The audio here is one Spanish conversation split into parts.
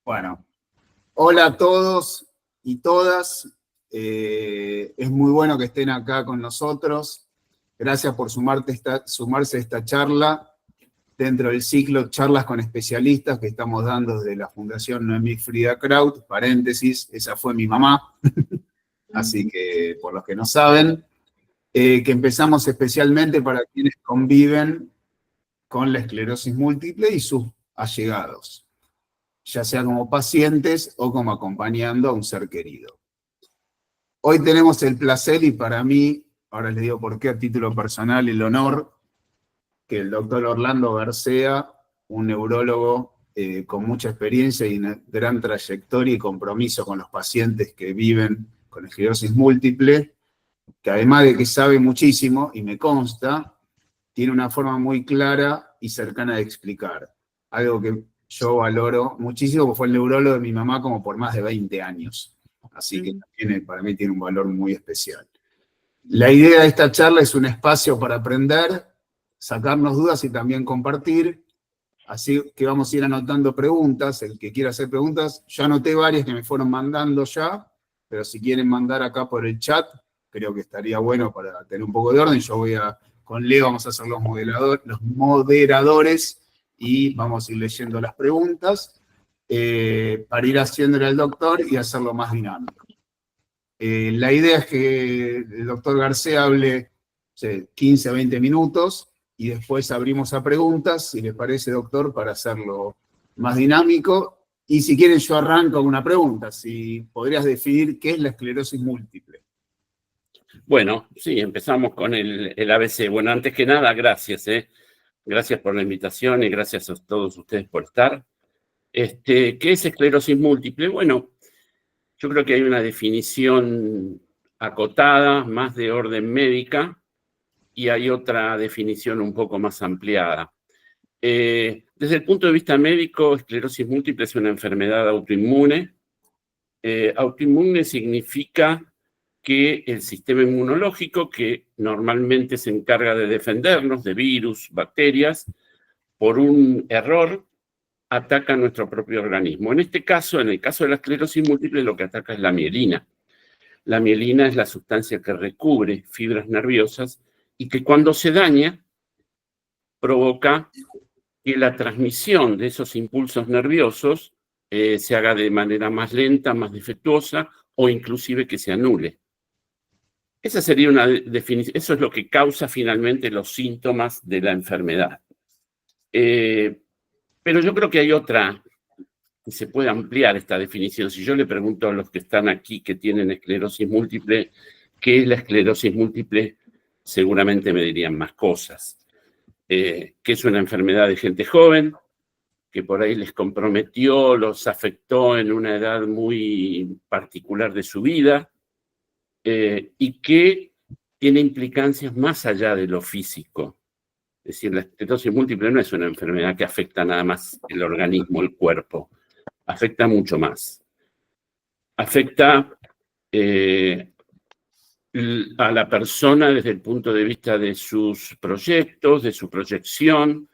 Bueno, hola a todos y todas. Es muy bueno que estén acá con nosotros. Gracias por sumarse a esta charla dentro del ciclo Charlas con Especialistas que estamos dando desde la Fundación Noemí Frida Kraut. Paréntesis, esa fue mi mamá. Así que, por los que no saben, que empezamos especialmente para quienes conviven con la esclerosis múltiple y sus allegados, ya sea como pacientes o como acompañando a un ser querido. Hoy tenemos el placer y para mí, ahora les digo por qué a título personal, el honor que el doctor Orlando García, un neurólogo con mucha experiencia y una gran trayectoria y compromiso con los pacientes que viven con esclerosis múltiple, que además de que sabe muchísimo, y me consta, tiene una forma muy clara y cercana de explicar. Algo que yo valoro muchísimo, porque fue el neurólogo de mi mamá como por más de 20 años. Así que para mí tiene un valor muy especial. La idea de esta charla es un espacio para aprender, sacarnos dudas y también compartir. Así que vamos a ir anotando preguntas. El que quiera hacer preguntas, yo anoté varias que me fueron mandando ya, pero si quieren mandar acá por el chat, creo que estaría bueno para tener un poco de orden. Con Leo vamos a ser los moderadores y vamos a ir leyendo las preguntas para ir haciéndole al doctor y hacerlo más dinámico. La idea es que el doctor García hable 15 a 20 minutos y después abrimos a preguntas, si les parece, doctor, para hacerlo más dinámico. Y si quieren, yo arranco con una pregunta. Si podrías definir qué es la esclerosis múltiple. Bueno, sí, empezamos con el ABC. Bueno, antes que nada, gracias, Gracias por la invitación y gracias a todos ustedes por estar. ¿Qué es esclerosis múltiple? Bueno, yo creo que hay una definición acotada, más de orden médica, y hay otra definición un poco más ampliada. Desde el punto de vista médico, esclerosis múltiple es una enfermedad autoinmune. Autoinmune significa que el sistema inmunológico, que normalmente se encarga de defendernos de virus, bacterias, por un error, ataca a nuestro propio organismo. En este caso, en el caso de la esclerosis múltiple, lo que ataca es la mielina. La mielina es la sustancia que recubre fibras nerviosas y que cuando se daña provoca que la transmisión de esos impulsos nerviosos se haga de manera más lenta, más defectuosa o inclusive que se anule. Esa sería una definición, eso es lo que causa finalmente los síntomas de la enfermedad. Pero yo creo que hay otra, que se puede ampliar esta definición. Si yo le pregunto a los que están aquí que tienen esclerosis múltiple, ¿qué es la esclerosis múltiple? Seguramente me dirían más cosas. Que es una enfermedad de gente joven, que por ahí les comprometió, los afectó en una edad muy particular de su vida, y que tiene implicancias más allá de lo físico. Es decir, la esclerosis múltiple no es una enfermedad que afecta nada más el organismo, el cuerpo, afecta mucho más. Afecta a la persona desde el punto de vista de sus proyectos, de su proyección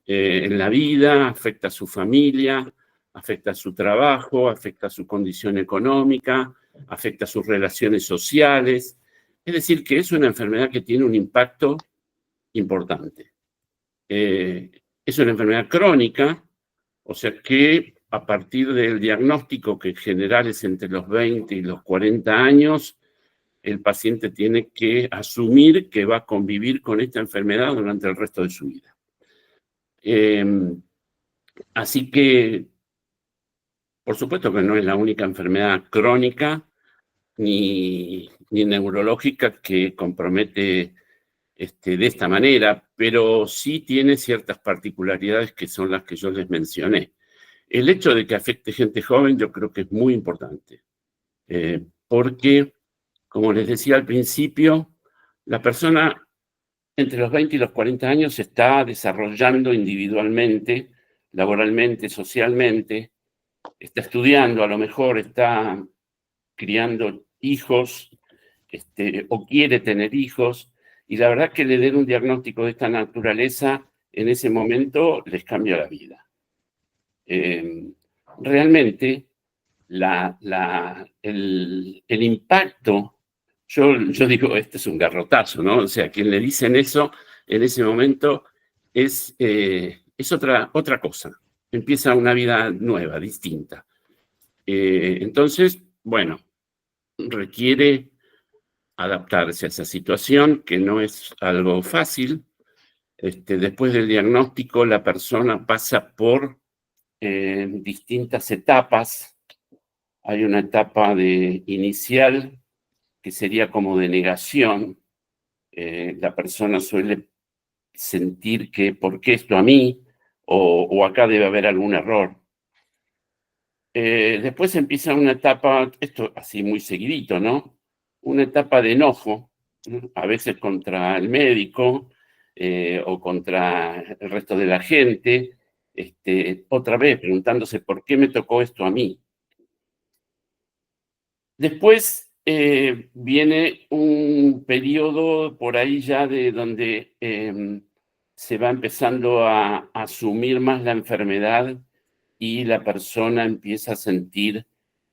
en la vida, afecta a su familia, afecta a su trabajo, afecta a su condición económica, afecta a sus relaciones sociales. Es decir, que es una enfermedad que tiene un impacto importante. Es una enfermedad crónica, o sea que a partir del diagnóstico, que en general es entre los 20 y los 40 años, el paciente tiene que asumir que va a convivir con esta enfermedad durante el resto de su vida. Así que, por supuesto que no es la única enfermedad crónica ni neurológica que compromete de esta manera, pero sí tiene ciertas particularidades que son las que yo les mencioné. El hecho de que afecte gente joven yo creo que es muy importante, porque, como les decía al principio, la persona entre los 20 y los 40 años se está desarrollando individualmente, laboralmente, socialmente, está estudiando, a lo mejor está criando hijos, o quiere tener hijos, y la verdad que le den un diagnóstico de esta naturaleza en ese momento les cambia la vida. realmente el impacto, yo digo, este es un garrotazo, ¿no? O sea, quien le dicen eso en ese momento es otra cosa. Empieza una vida nueva, distinta. Entonces, bueno, requiere adaptarse a esa situación, que no es algo fácil. Después del diagnóstico, la persona pasa por distintas etapas. Hay una etapa inicial que sería como de negación. La persona suele sentir que ¿por qué esto a mí? O acá debe haber algún error. Después empieza una etapa, esto así muy seguidito, ¿no? Una etapa de enojo, ¿no? A veces contra el médico o contra el resto de la gente, otra vez preguntándose por qué me tocó esto a mí. Después viene un periodo por ahí ya de donde se va empezando a asumir más la enfermedad y la persona empieza a sentir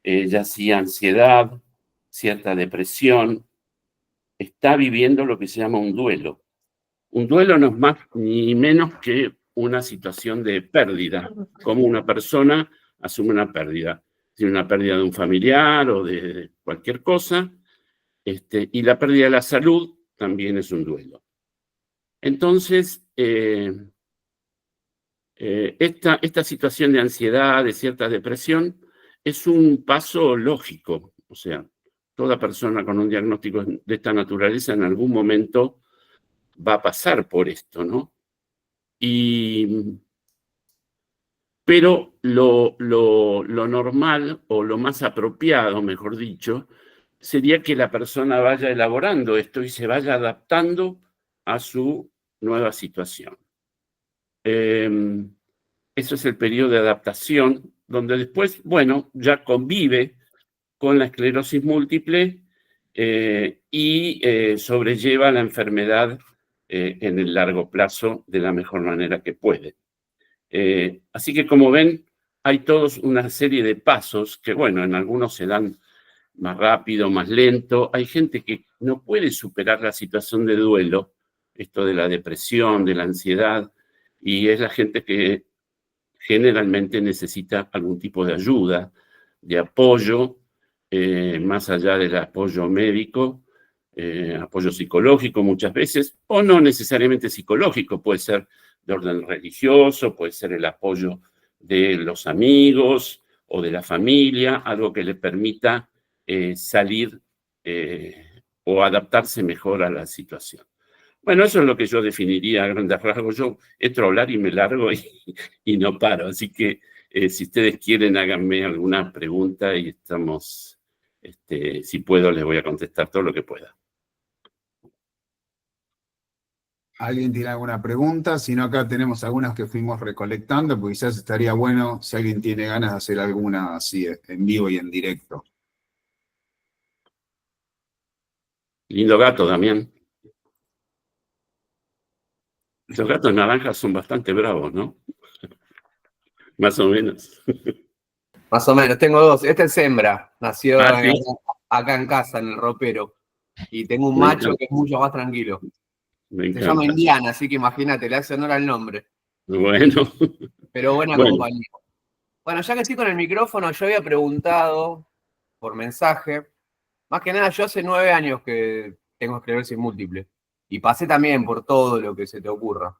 ya sea ansiedad, cierta depresión, está viviendo lo que se llama un duelo. Un duelo no es más ni menos que una situación de pérdida, como una persona asume una pérdida. Tiene una pérdida de un familiar o de cualquier cosa, y la pérdida de la salud también es un duelo. Entonces, esta situación de ansiedad, de cierta depresión, es un paso lógico. O sea, toda persona con un diagnóstico de esta naturaleza en algún momento va a pasar por esto, ¿no? Pero lo normal o lo más apropiado, mejor dicho, sería que la persona vaya elaborando esto y se vaya adaptando a su nueva situación. Eso es el periodo de adaptación, donde después, bueno, ya convive con la esclerosis múltiple y sobrelleva la enfermedad en el largo plazo de la mejor manera que puede. Así que, como ven, hay toda una serie de pasos que, bueno, en algunos se dan más rápido, más lento. Hay gente que no puede superar la situación de duelo, esto de la depresión, de la ansiedad, y es la gente que generalmente necesita algún tipo de ayuda, de apoyo, más allá del apoyo médico, apoyo psicológico muchas veces, o no necesariamente psicológico, puede ser de orden religioso, puede ser el apoyo de los amigos o de la familia, algo que le permita salir o adaptarse mejor a la situación. Bueno, eso es lo que yo definiría a grandes rasgos. Yo entro a hablar y me largo y no paro. Así que si ustedes quieren, háganme alguna pregunta y estamos, si puedo, les voy a contestar todo lo que pueda. ¿Alguien tiene alguna pregunta? Si no, acá tenemos algunas que fuimos recolectando, porque quizás estaría bueno si alguien tiene ganas de hacer alguna así en vivo y en directo. Lindo gato, Damián. Los gatos naranjas son bastante bravos, ¿no? Más o menos. Más o menos, tengo dos. Este es hembra, nació ¿Sí? acá en casa, en el ropero. Y tengo un Me macho encanta. que es mucho más tranquilo. Me Se encanta. llama Indiana, así que imagínate, le hace honor al nombre. Bueno. Pero buena Bueno. compañía. Bueno, ya que estoy con el micrófono, yo había preguntado por mensaje. Más que nada, yo hace 9 años que tengo esclerosis múltiple. Y pasé también por todo lo que se te ocurra.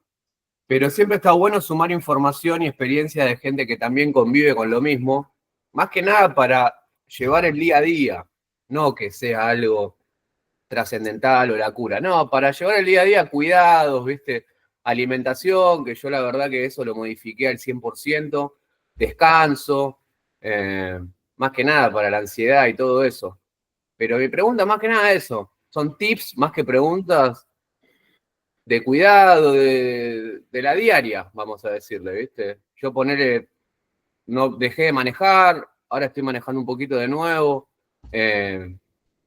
Pero siempre está bueno sumar información y experiencia de gente que también convive con lo mismo. Más que nada para llevar el día a día. No que sea algo trascendental o la cura. No, para llevar el día a día cuidados, ¿viste? Alimentación, que yo la verdad que eso lo modifiqué al 100%. Descanso. Más que nada para la ansiedad y todo eso. Pero mi pregunta más que nada es eso. Son tips más que preguntas de cuidado, de la diaria, vamos a decirle, ¿viste? Yo no dejé de manejar, ahora estoy manejando un poquito de nuevo.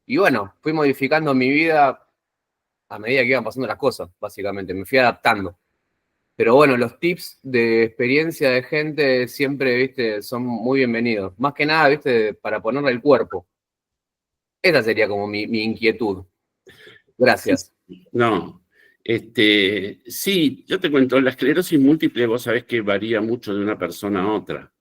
Y bueno, fui modificando mi vida a medida que iban pasando las cosas, básicamente. Me fui adaptando. Pero bueno, los tips de experiencia de gente siempre, viste, son muy bienvenidos. Más que nada, viste, para ponerle el cuerpo. Esa sería como mi inquietud. Gracias. No, sí, yo te cuento, la esclerosis múltiple vos sabés que varía mucho de una persona a otra.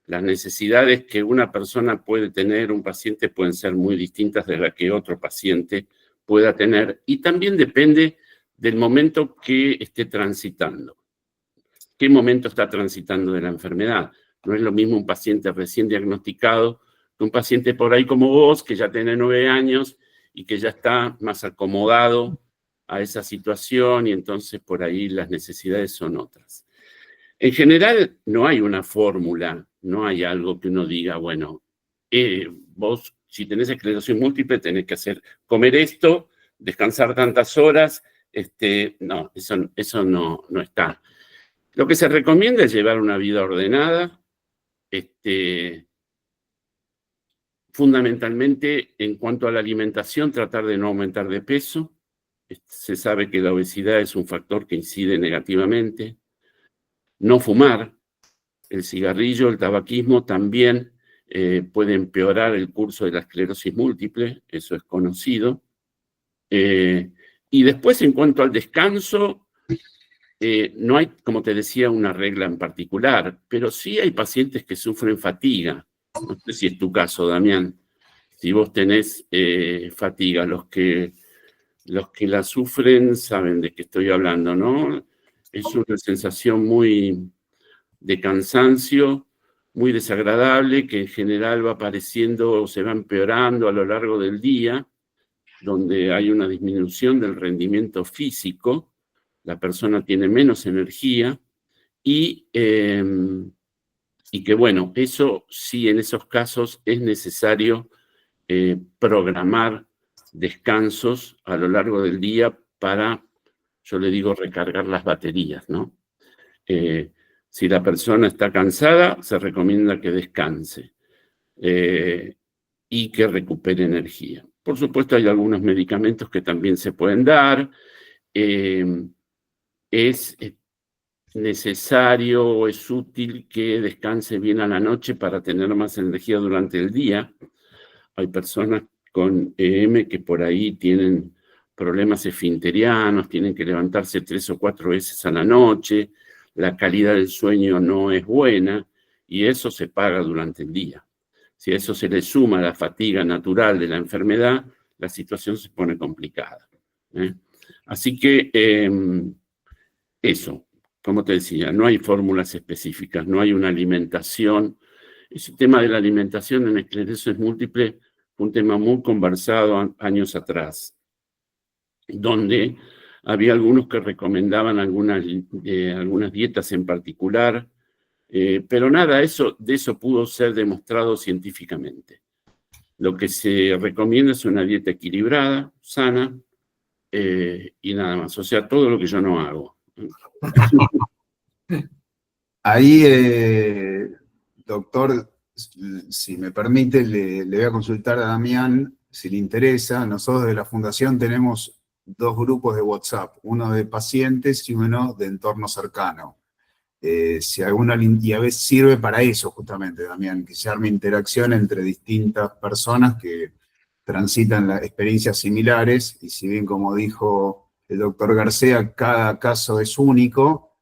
Las necesidades que una persona puede tener, un paciente, pueden ser muy distintas de las que otro paciente pueda tener. Y también depende del momento que esté transitando. ¿Qué momento está transitando de la enfermedad? No es lo mismo un paciente recién diagnosticado que un paciente por ahí como vos, que ya tiene 9 años y que ya está más acomodado a esa situación y entonces por ahí las necesidades son otras. En general no hay una fórmula, no hay algo que uno diga, bueno, vos si tenés esclerosis múltiple tenés que comer esto, descansar tantas horas, no, eso no está. Lo que se recomienda es llevar una vida ordenada, fundamentalmente en cuanto a la alimentación, tratar de no aumentar de peso. Se sabe que la obesidad es un factor que incide negativamente. No fumar, el cigarrillo, el tabaquismo también puede empeorar el curso de la esclerosis múltiple, eso es conocido. Y después, en cuanto al descanso, no hay, como te decía, una regla en particular, pero sí hay pacientes que sufren fatiga. No sé si es tu caso, Damián. Si vos tenés fatiga, los que la sufren saben de qué estoy hablando, ¿no? Es una sensación muy de cansancio, muy desagradable, que en general va apareciendo o se va empeorando a lo largo del día, donde hay una disminución del rendimiento físico, la persona tiene menos energía y que bueno, eso sí, en esos casos es necesario programar descansos a lo largo del día para, yo le digo, recargar las baterías, ¿no? Si la persona está cansada, se recomienda que descanse y que recupere energía. Por supuesto, hay algunos medicamentos que también se pueden dar. Es necesario o es útil que descanse bien a la noche para tener más energía durante el día. Hay personas con EM que por ahí tienen problemas esfinterianos, tienen que levantarse 3 o 4 veces a la noche, la calidad del sueño no es buena y eso se paga durante el día. Si a eso se le suma la fatiga natural de la enfermedad, la situación se pone complicada. Así que eso, como te decía, no hay fórmulas específicas, no hay una alimentación. Ese tema de la alimentación en esclerosis múltiple fue un tema muy conversado años atrás, donde había algunos que recomendaban algunas dietas en particular, pero nada de eso pudo ser demostrado científicamente. Lo que se recomienda es una dieta equilibrada, sana, y nada más. O sea, todo lo que yo no hago. Ahí, doctor, si me permite, le voy a consultar a Damián si le interesa. Nosotros de la Fundación tenemos 2 grupos de WhatsApp, uno de pacientes y uno de entorno cercano. Si alguna, y a veces sirve para eso justamente, Damián, que se arme interacción entre distintas personas que transitan las experiencias similares, y si bien, como dijo el doctor García, cada caso es único,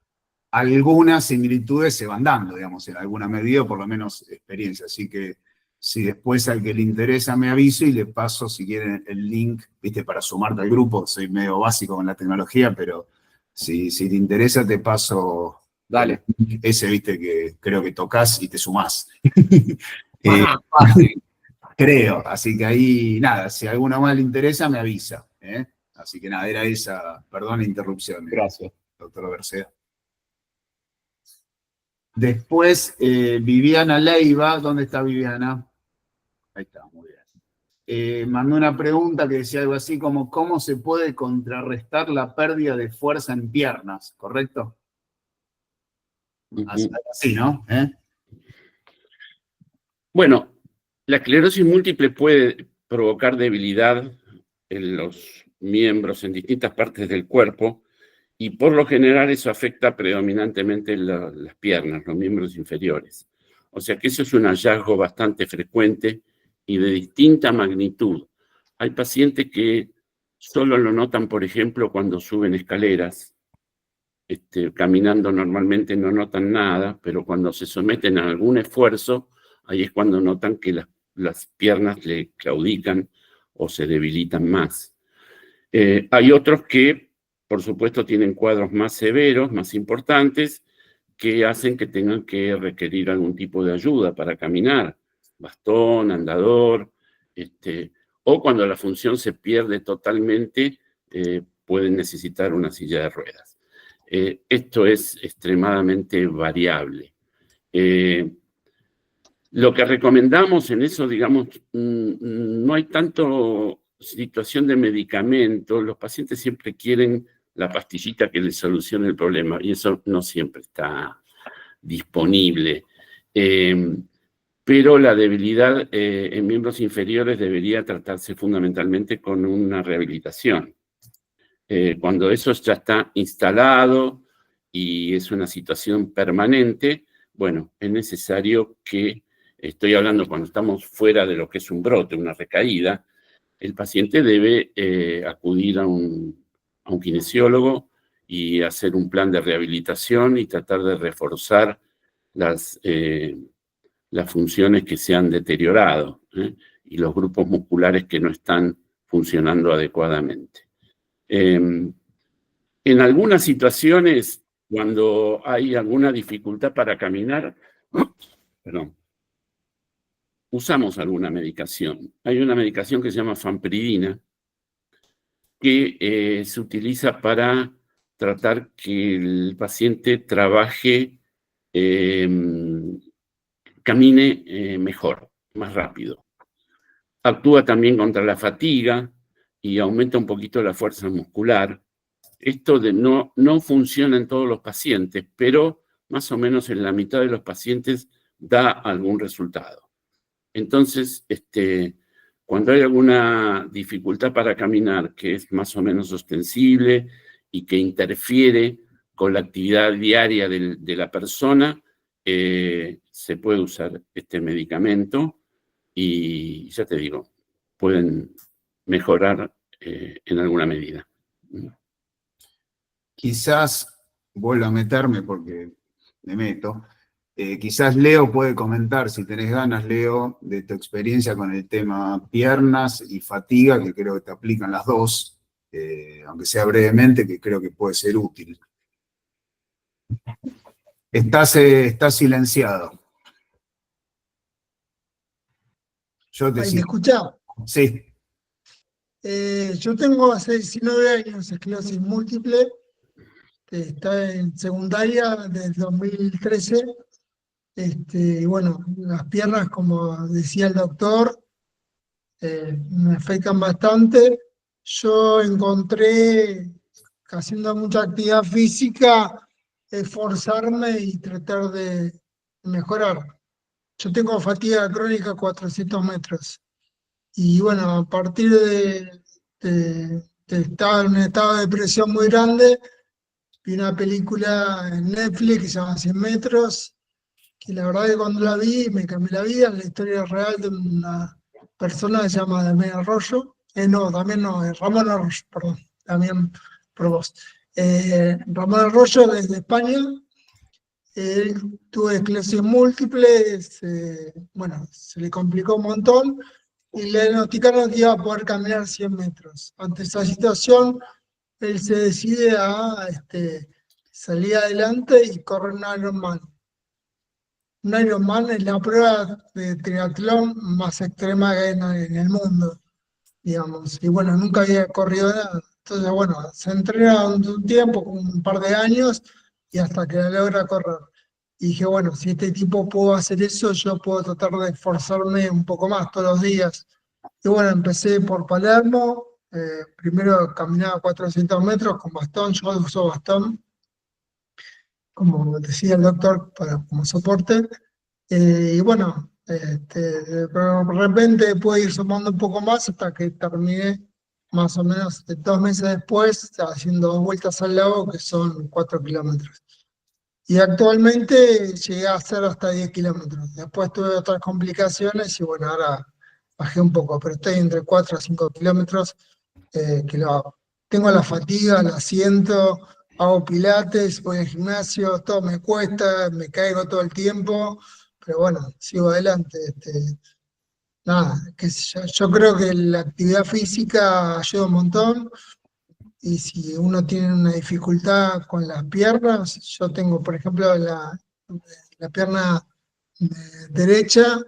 algunas similitudes se van dando, digamos, en alguna medida, por lo menos experiencia. Así que si después al que le interesa me aviso y le paso, si quieren, el link, viste, para sumarte al grupo. Soy medio básico con la tecnología, pero si te interesa te paso. Dale. Ese, viste, que creo que tocas y te sumás. Fácil. Creo, así que ahí, nada, si a alguno más le interesa, me avisa. Así que nada, era esa, perdón la interrupción. Gracias. Doctor García. Después, Viviana Leiva, ¿dónde está Viviana? Ahí está, muy bien. Mandó una pregunta que decía algo así como, ¿cómo se puede contrarrestar la pérdida de fuerza en piernas? ¿Correcto? Así, ¿no? Bueno, la esclerosis múltiple puede provocar debilidad en los miembros, en distintas partes del cuerpo, y por lo general eso afecta predominantemente las piernas, los miembros inferiores. O sea que eso es un hallazgo bastante frecuente y de distinta magnitud. Hay pacientes que solo lo notan, por ejemplo, cuando suben escaleras. Caminando normalmente no notan nada, pero cuando se someten a algún esfuerzo, ahí es cuando notan que las piernas le claudican o se debilitan más. Hay otros que, por supuesto, tienen cuadros más severos, más importantes, que hacen que tengan que requerir algún tipo de ayuda para caminar, bastón, andador, o cuando la función se pierde totalmente, pueden necesitar una silla de ruedas. Esto es extremadamente variable. Lo que recomendamos en eso, digamos, no hay tanto situación de medicamento. Los pacientes siempre quieren la pastillita que les solucione el problema y eso no siempre está disponible. Pero la debilidad en miembros inferiores debería tratarse fundamentalmente con una rehabilitación. Cuando eso ya está instalado y es una situación permanente, bueno, es necesario que, estoy hablando cuando estamos fuera de lo que es un brote, una recaída, el paciente debe acudir a un kinesiólogo y hacer un plan de rehabilitación y tratar de reforzar las funciones que se han deteriorado y los grupos musculares que no están funcionando adecuadamente. En algunas situaciones, cuando hay alguna dificultad para caminar, perdón, usamos alguna medicación. Hay una medicación que se llama fanpridina, que se utiliza para tratar que el paciente trabaje, camine mejor, más rápido. Actúa también contra la fatiga y aumenta un poquito la fuerza muscular. Esto no funciona en todos los pacientes, pero más o menos en la mitad de los pacientes da algún resultado. Entonces, cuando hay alguna dificultad para caminar que es más o menos ostensible y que interfiere con la actividad diaria de la persona, se puede usar este medicamento y ya te digo, pueden mejorar en alguna medida. Quizás vuelvo a meterme porque me meto. Quizás Leo puede comentar, si tenés ganas, Leo, de tu experiencia con el tema piernas y fatiga, que creo que te aplican las dos, aunque sea brevemente, que creo que puede ser útil. Estás silenciado. Yo te ¿Ahí me sigo. escuchás? Sí. Yo tengo hace 19 años esclerosis múltiple, que está en secundaria desde el 2013. Y bueno, las piernas, como decía el doctor, me afectan bastante. Yo encontré, haciendo mucha actividad física, esforzarme y tratar de mejorar. Yo tengo fatiga crónica 400 metros. Y bueno, a partir de estar en un estado de depresión muy grande, vi una película en Netflix que se llama 100 metros, que la verdad que cuando la vi me cambió la vida. La historia real de una persona que se llama Damián Arroyo. Ramón Arroyo, perdón, Damián Provost. Ramón Arroyo desde España. Él tuvo esclerosis múltiple, bueno, se le complicó un montón y le diagnosticaron que iba a poder caminar 100 metros. Ante esa situación, él se decide a salir adelante y correr un Ironman. Un Ironman es la prueba de triatlón más extrema que hay en el mundo, digamos. Y bueno, nunca había corrido nada. Entonces, bueno, se entrena un tiempo, un par de años, y hasta que la logra correr. Y dije, bueno, si este tipo puedo hacer eso, yo puedo tratar de esforzarme un poco más todos los días. Y bueno, empecé por Palermo. Primero caminaba 400 metros con bastón, yo uso bastón, como decía el doctor, como soporte. Y bueno, pero de repente pude ir sumando un poco más hasta que terminé más o menos 2 meses después, haciendo 2 vueltas al lago, que son 4 kilómetros. Y actualmente llegué a hacer hasta 10 kilómetros. Después tuve otras complicaciones y bueno, ahora bajé un poco, pero estoy entre 4 a 5 kilómetros que lo hago. Tengo la fatiga, la siento, hago pilates, voy al gimnasio, todo me cuesta, me caigo todo el tiempo, pero bueno, sigo adelante. Nada, qué sé yo creo que la actividad física ayuda un montón. Y si uno tiene una dificultad con las piernas, yo tengo, por ejemplo, la pierna derecha,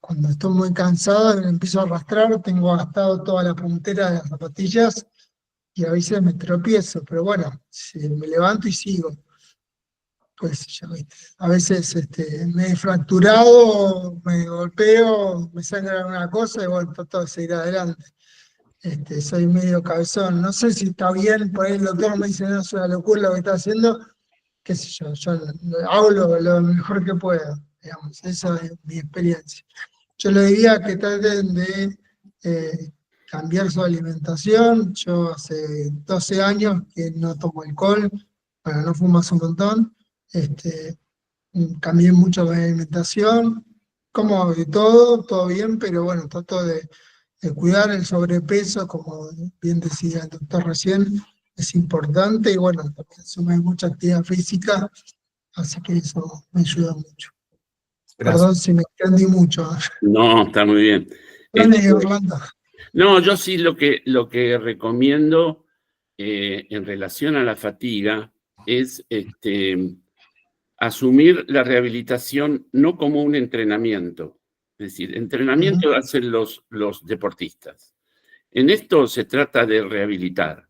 cuando estoy muy cansado, me empiezo a arrastrar, tengo gastado toda la puntera de las zapatillas y a veces me tropiezo, pero bueno, me levanto y sigo. Pues ya viste, a veces me he fracturado, me golpeo, me sangra alguna cosa y bueno, trato de seguir adelante. Soy medio cabezón. No sé si está bien, por ahí el doctor me dice, no, es una locura lo que está haciendo, qué sé yo hago lo mejor que puedo, digamos, esa es mi experiencia. Yo le diría que traten de cambiar su alimentación. Yo hace 12 años que no tomo alcohol, bueno, no fumo hace un montón, cambié mucho mi alimentación, como de todo bien, pero bueno, trato de cuidar el sobrepeso, como bien decía el doctor recién, es importante y bueno, también sumé mucha actividad física, así que eso me ayuda mucho. Gracias. Perdón si me extendí mucho. No, está muy bien. Dale, Orlando. No, yo sí lo que recomiendo en relación a la fatiga es asumir la rehabilitación no como un entrenamiento. Es decir, entrenamiento hacen los deportistas. En esto se trata de rehabilitar.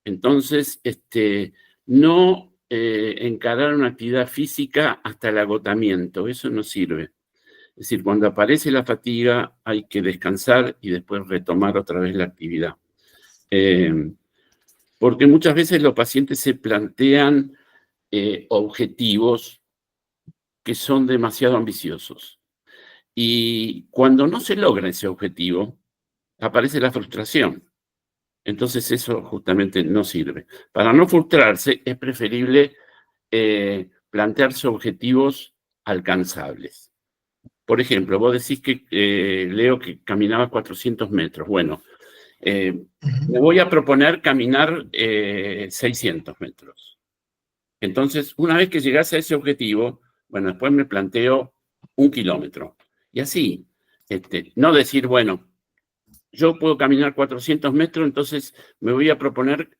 Entonces, no encarar una actividad física hasta el agotamiento, eso no sirve. Es decir, cuando aparece la fatiga hay que descansar y después retomar otra vez la actividad. Porque muchas veces los pacientes se plantean objetivos que son demasiado ambiciosos. Y cuando no se logra ese objetivo, aparece la frustración. Entonces eso justamente no sirve. Para no frustrarse es preferible plantearse objetivos alcanzables. Por ejemplo, vos decís que Leo que caminaba 400 metros. Bueno, me voy a proponer caminar 600 metros. Entonces, una vez que llegase a ese objetivo, bueno, después me planteo 1 kilómetro. Y así, no decir, bueno, yo puedo caminar 400 metros, entonces me voy a proponer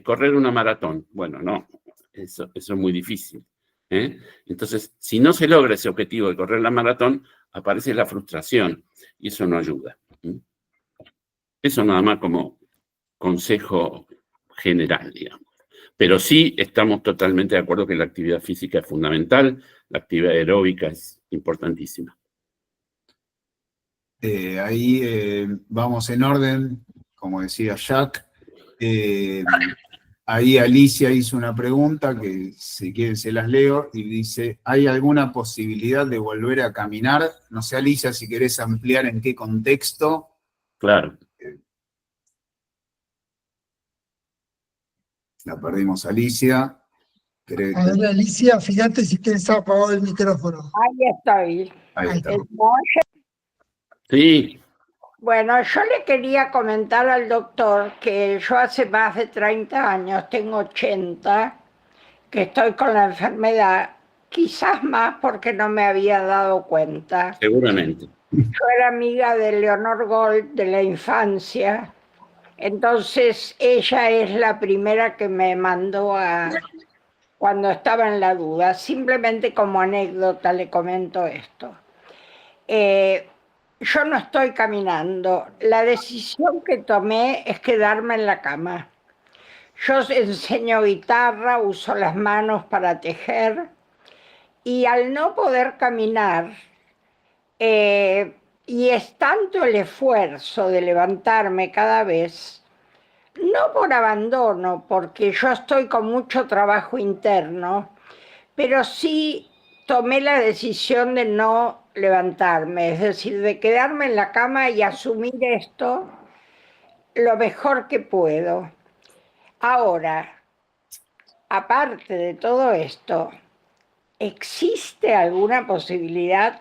correr una maratón. Bueno, no, eso es muy difícil. Entonces, si no se logra ese objetivo de correr la maratón, aparece la frustración y eso no ayuda. Eso nada más como consejo general, digamos. Pero sí estamos totalmente de acuerdo que la actividad física es fundamental, la actividad aeróbica es importantísima. Ahí vamos en orden, como decía Jack. Ahí Alicia hizo una pregunta que si quieren se las leo y dice, ¿hay alguna posibilidad de volver a caminar? No sé, Alicia, si querés ampliar en qué contexto. Claro. La perdimos, Alicia. A ver, Alicia, fíjate si tienes apagado el micrófono. Ahí estoy. Ahí está. Sí. Bueno, yo le quería comentar al doctor que yo hace más de 30 años, tengo 80, que estoy con la enfermedad, quizás más porque no me había dado cuenta. Seguramente. Yo era amiga de Leonor Gold de la infancia, entonces ella es la primera que me mandó cuando estaba en la duda. Simplemente como anécdota le comento esto. Yo no estoy caminando. La decisión que tomé es quedarme en la cama. Yo enseño guitarra, uso las manos para tejer y al no poder caminar, y es tanto el esfuerzo de levantarme cada vez, no por abandono, porque yo estoy con mucho trabajo interno, pero sí tomé la decisión de no levantarme, es decir, de quedarme en la cama y asumir esto lo mejor que puedo. Ahora, aparte de todo esto, ¿existe alguna posibilidad?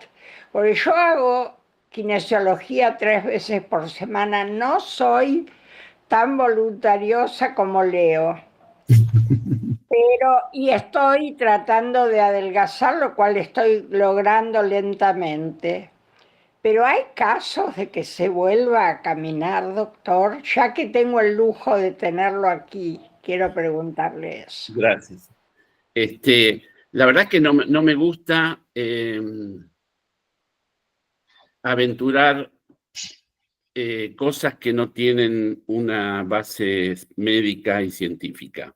Porque yo hago kinesiología 3 veces por semana, no soy tan voluntariosa como Leo, y estoy tratando de adelgazar, lo cual estoy logrando lentamente. Pero hay casos de que se vuelva a caminar, doctor, ya que tengo el lujo de tenerlo aquí, quiero preguntarle eso. Gracias. La verdad es que no me gusta aventurar cosas que no tienen una base médica y científica.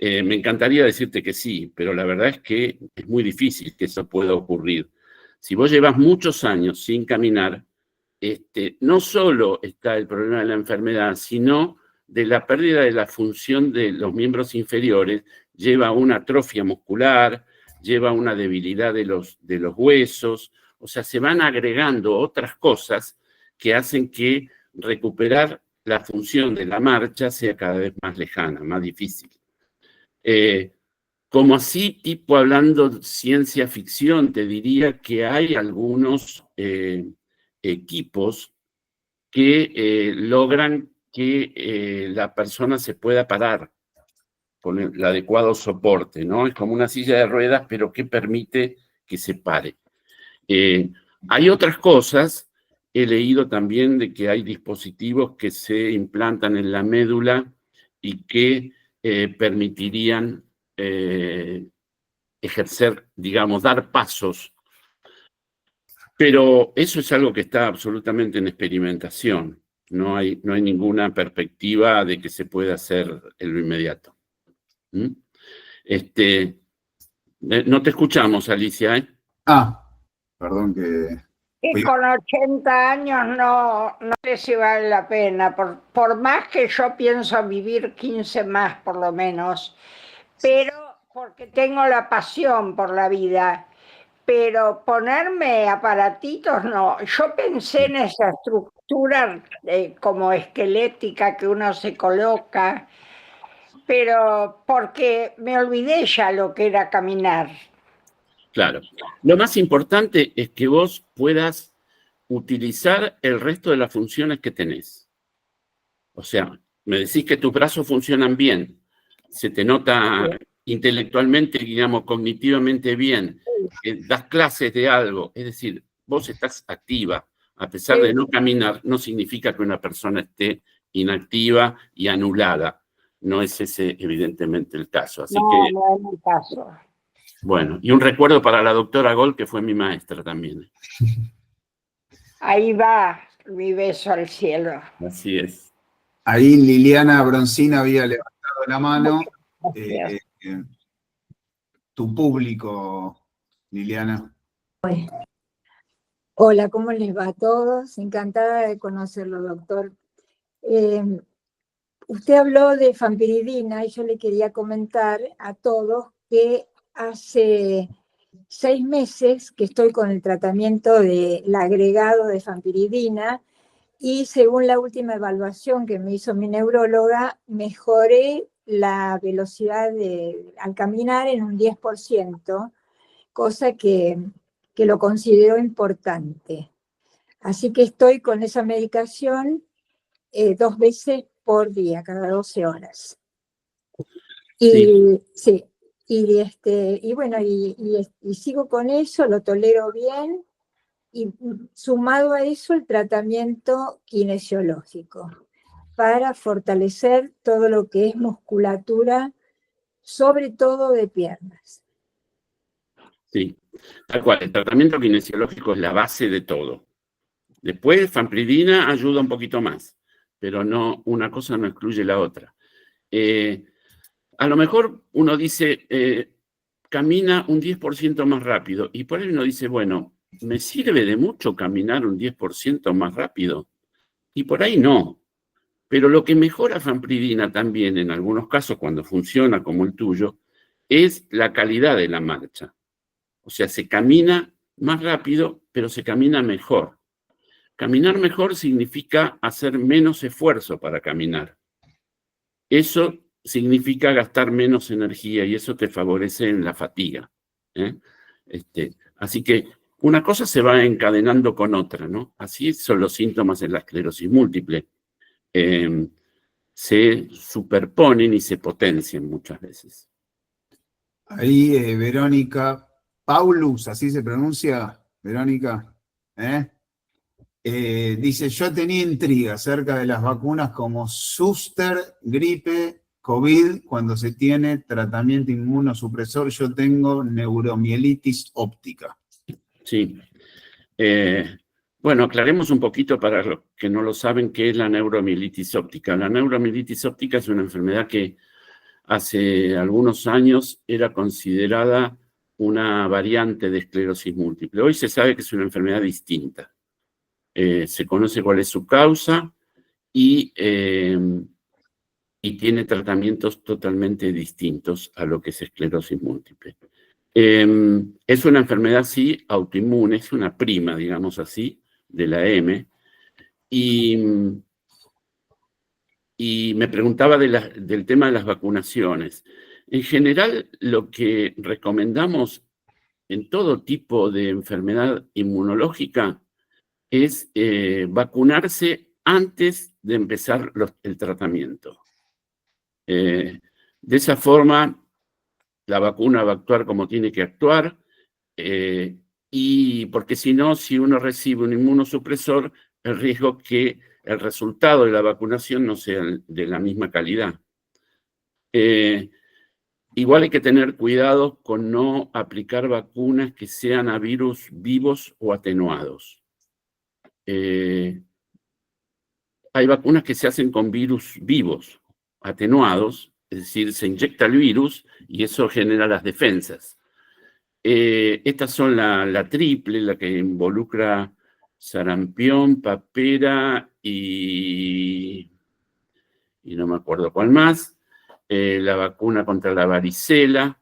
Me encantaría decirte que sí, pero la verdad es que es muy difícil que eso pueda ocurrir. Si vos llevas muchos años sin caminar, no solo está el problema de la enfermedad, sino de la pérdida de la función de los miembros inferiores, lleva una atrofia muscular, lleva una debilidad de los huesos, o sea, se van agregando otras cosas que hacen que recuperar la función de la marcha sea cada vez más lejana, más difícil. Como así, tipo hablando ciencia ficción, te diría que hay algunos equipos que logran que la persona se pueda parar con el adecuado soporte, ¿no? Es como una silla de ruedas, pero que permite que se pare. Hay otras cosas, he leído también de que hay dispositivos que se implantan en la médula y que permitirían ejercer, digamos, dar pasos. Pero eso es algo que está absolutamente en experimentación. No hay ninguna perspectiva de que se pueda hacer en lo inmediato. ¿Mm? No te escuchamos, Alicia, ¿eh? Perdón que... Y con 80 años no sé si vale la pena, por más que yo pienso vivir 15 más por lo menos, pero porque tengo la pasión por la vida, pero ponerme aparatitos no. Yo pensé en esa estructura como esquelética que uno se coloca, pero porque me olvidé ya lo que era caminar. Claro. Lo más importante es que vos puedas utilizar el resto de las funciones que tenés. O sea, me decís que tus brazos funcionan bien, se te nota intelectualmente, digamos, cognitivamente bien, das clases de algo, es decir, vos estás activa. A pesar de no caminar, no significa que una persona esté inactiva y anulada. No es ese, evidentemente, el caso. Así que, no es mi caso. bueno, y un recuerdo para la doctora Gold, que fue mi maestra también. Ahí va mi beso al cielo. Así es. Ahí Liliana Broncina había levantado la mano. Tu público, Liliana. Hola, ¿cómo les va a todos? Encantada de conocerlo, doctor. Usted habló de fampiridina y yo le quería comentar a todos que hace 6 meses que estoy con el tratamiento del agregado de fampiridina y según la última evaluación que me hizo mi neuróloga, mejoré la velocidad al caminar en un 10%, cosa que lo considero importante. Así que estoy con esa medicación 2 veces por día, cada 12 horas. Y sí, y bueno, y sigo con eso, lo tolero bien, y sumado a eso el tratamiento kinesiológico para fortalecer todo lo que es musculatura, sobre todo de piernas. Sí, tal cual. El tratamiento kinesiológico es la base de todo. Después, fampiridina ayuda un poquito más, pero no, una cosa no excluye la otra. A lo mejor uno dice, camina un 10% más rápido, y por ahí uno dice, bueno, ¿me sirve de mucho caminar un 10% más rápido? Y por ahí no. Pero lo que mejora fampiridina también, en algunos casos, cuando funciona como el tuyo, es la calidad de la marcha. O sea, se camina más rápido, pero se camina mejor. Caminar mejor significa hacer menos esfuerzo para caminar. Eso significa gastar menos energía y eso te favorece en la fatiga, ¿eh? Así que una cosa se va encadenando con otra, ¿no? Así son los síntomas de la esclerosis múltiple. Se superponen y se potencian muchas veces. Ahí, Verónica Paulus, así se pronuncia, Verónica, dice, yo tenía intriga acerca de las vacunas como zóster, gripe, COVID, cuando se tiene tratamiento inmunosupresor. Yo tengo neuromielitis óptica. Sí. Bueno, aclaremos un poquito para los que no lo saben qué es la neuromielitis óptica. La neuromielitis óptica es una enfermedad que hace algunos años era considerada una variante de esclerosis múltiple. Hoy se sabe que es una enfermedad distinta. Se conoce cuál es su causa y tiene tratamientos totalmente distintos a lo que es esclerosis múltiple. Es una enfermedad, sí, autoinmune, es una prima, digamos así, de la M. Y me preguntaba del tema de las vacunaciones. En general, lo que recomendamos en todo tipo de enfermedad inmunológica es vacunarse antes de empezar el tratamiento. De esa forma, la vacuna va a actuar como tiene que actuar, y porque si no, si uno recibe un inmunosupresor, el riesgo que el resultado de la vacunación no sea de la misma calidad. Igual hay que tener cuidado con no aplicar vacunas que sean a virus vivos o atenuados. Hay vacunas que se hacen con virus vivos, atenuados, es decir, se inyecta el virus y eso genera las defensas. Estas son la triple, la que involucra sarampión, papera y no me acuerdo cuál más. La vacuna contra la varicela,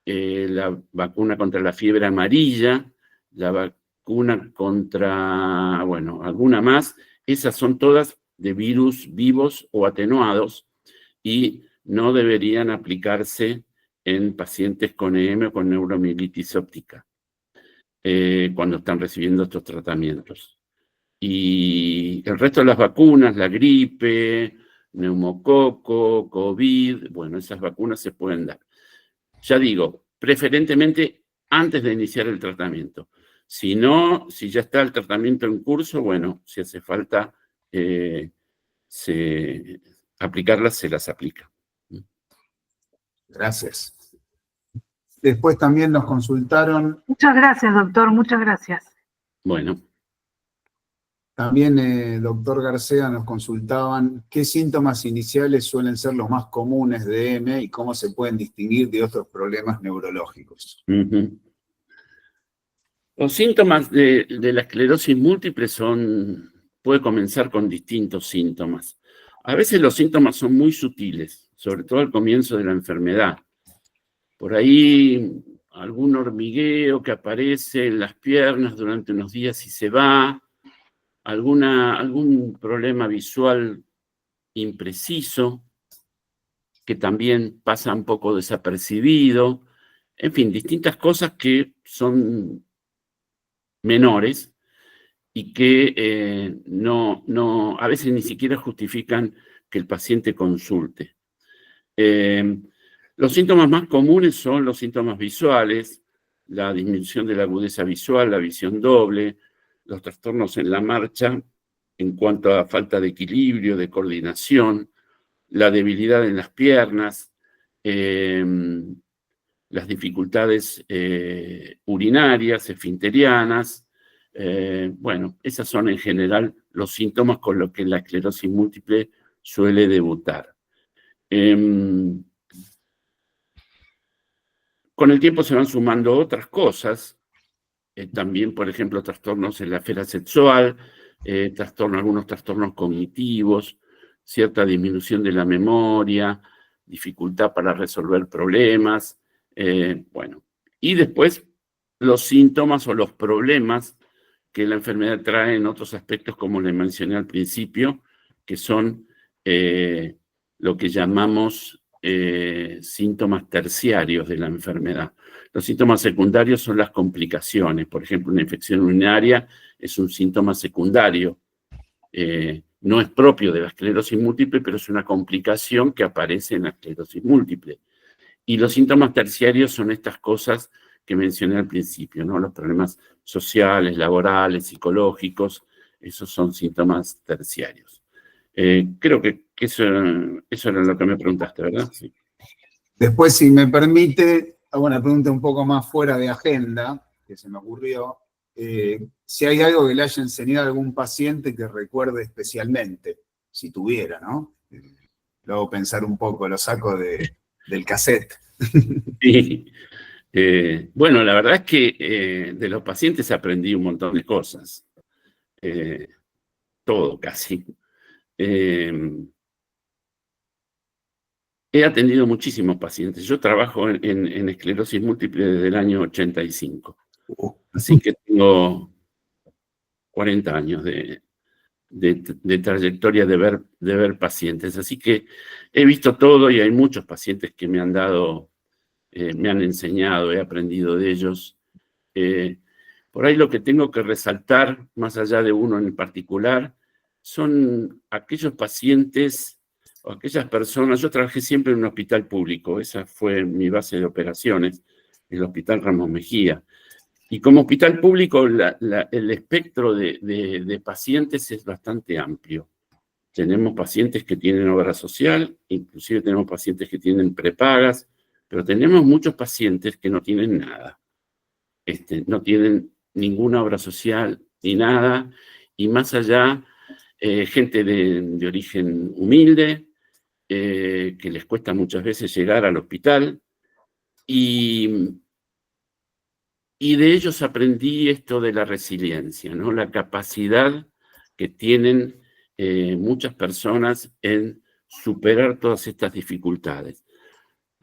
la vacuna contra la fiebre amarilla, la vacuna contra, bueno, alguna más. Esas son todas de virus vivos o atenuados y no deberían aplicarse en pacientes con EM o con neuromielitis óptica cuando están recibiendo estos tratamientos. Y el resto de las vacunas, la gripe, neumococo, COVID, bueno, esas vacunas se pueden dar. Ya digo, preferentemente antes de iniciar el tratamiento. Si no, si ya está el tratamiento en curso, bueno, si hace falta aplicarlas, se las aplica. Gracias. Después también nos consultaron. Muchas gracias, doctor, muchas gracias. Bueno. También, doctor García, nos consultaban qué síntomas iniciales suelen ser los más comunes de EM y cómo se pueden distinguir de otros problemas neurológicos. Los síntomas de la esclerosis múltiple puede comenzar con distintos síntomas. A veces los síntomas son muy sutiles, sobre todo al comienzo de la enfermedad. Por ahí algún hormigueo que aparece en las piernas durante unos días y se va, algún problema visual impreciso que también pasa un poco desapercibido, en fin, distintas cosas que son menores y que a veces ni siquiera justifican que el paciente consulte. Los síntomas más comunes son los síntomas visuales, la disminución de la agudeza visual, la visión doble, los trastornos en la marcha en cuanto a falta de equilibrio, de coordinación, la debilidad en las piernas, las dificultades urinarias, esfinterianas. Bueno, esas son en general los síntomas con los que la esclerosis múltiple suele debutar. Con el tiempo se van sumando otras cosas, también, por ejemplo, trastornos en la esfera sexual, algunos trastornos cognitivos, cierta disminución de la memoria, dificultad para resolver problemas, bueno. Y después los síntomas o los problemas que la enfermedad trae en otros aspectos, como le mencioné al principio, que son lo que llamamos síntomas terciarios de la enfermedad. Los síntomas secundarios son las complicaciones. Por ejemplo, una infección urinaria es un síntoma secundario. No es propio de la esclerosis múltiple, pero es una complicación que aparece en la esclerosis múltiple. Y los síntomas terciarios son estas cosas que mencioné al principio, ¿no? Los problemas sociales, laborales, psicológicos, esos son síntomas terciarios. Creo que eso era lo que me preguntaste, ¿verdad? Sí. Después, si me permite, hago una pregunta un poco más fuera de agenda, que se me ocurrió. Si hay algo que le haya enseñado a algún paciente que recuerde especialmente, si tuviera, ¿no? Luego pensar un poco, lo saco del cassette. Sí. Bueno, la verdad es que de los pacientes aprendí un montón de cosas. Todo casi. He atendido muchísimos pacientes. Yo trabajo en esclerosis múltiple desde el año 85. Así que tengo 40 años de trayectoria de ver pacientes. Así que he visto todo y hay muchos pacientes que me han dado, me han enseñado, he aprendido de ellos. Por ahí lo que tengo que resaltar, más allá de uno en particular, son aquellos pacientes o aquellas personas. Yo trabajé siempre en un hospital público, esa fue mi base de operaciones, el Hospital Ramos Mejía. Y como hospital público, el espectro de pacientes es bastante amplio. Tenemos pacientes que tienen obra social, inclusive tenemos pacientes que tienen prepagas, pero tenemos muchos pacientes que no tienen nada. No tienen ninguna obra social ni nada, y más allá, gente de origen humilde, que les cuesta muchas veces llegar al hospital, y de ellos aprendí esto de la resiliencia, ¿no? La capacidad que tienen muchas personas en superar todas estas dificultades.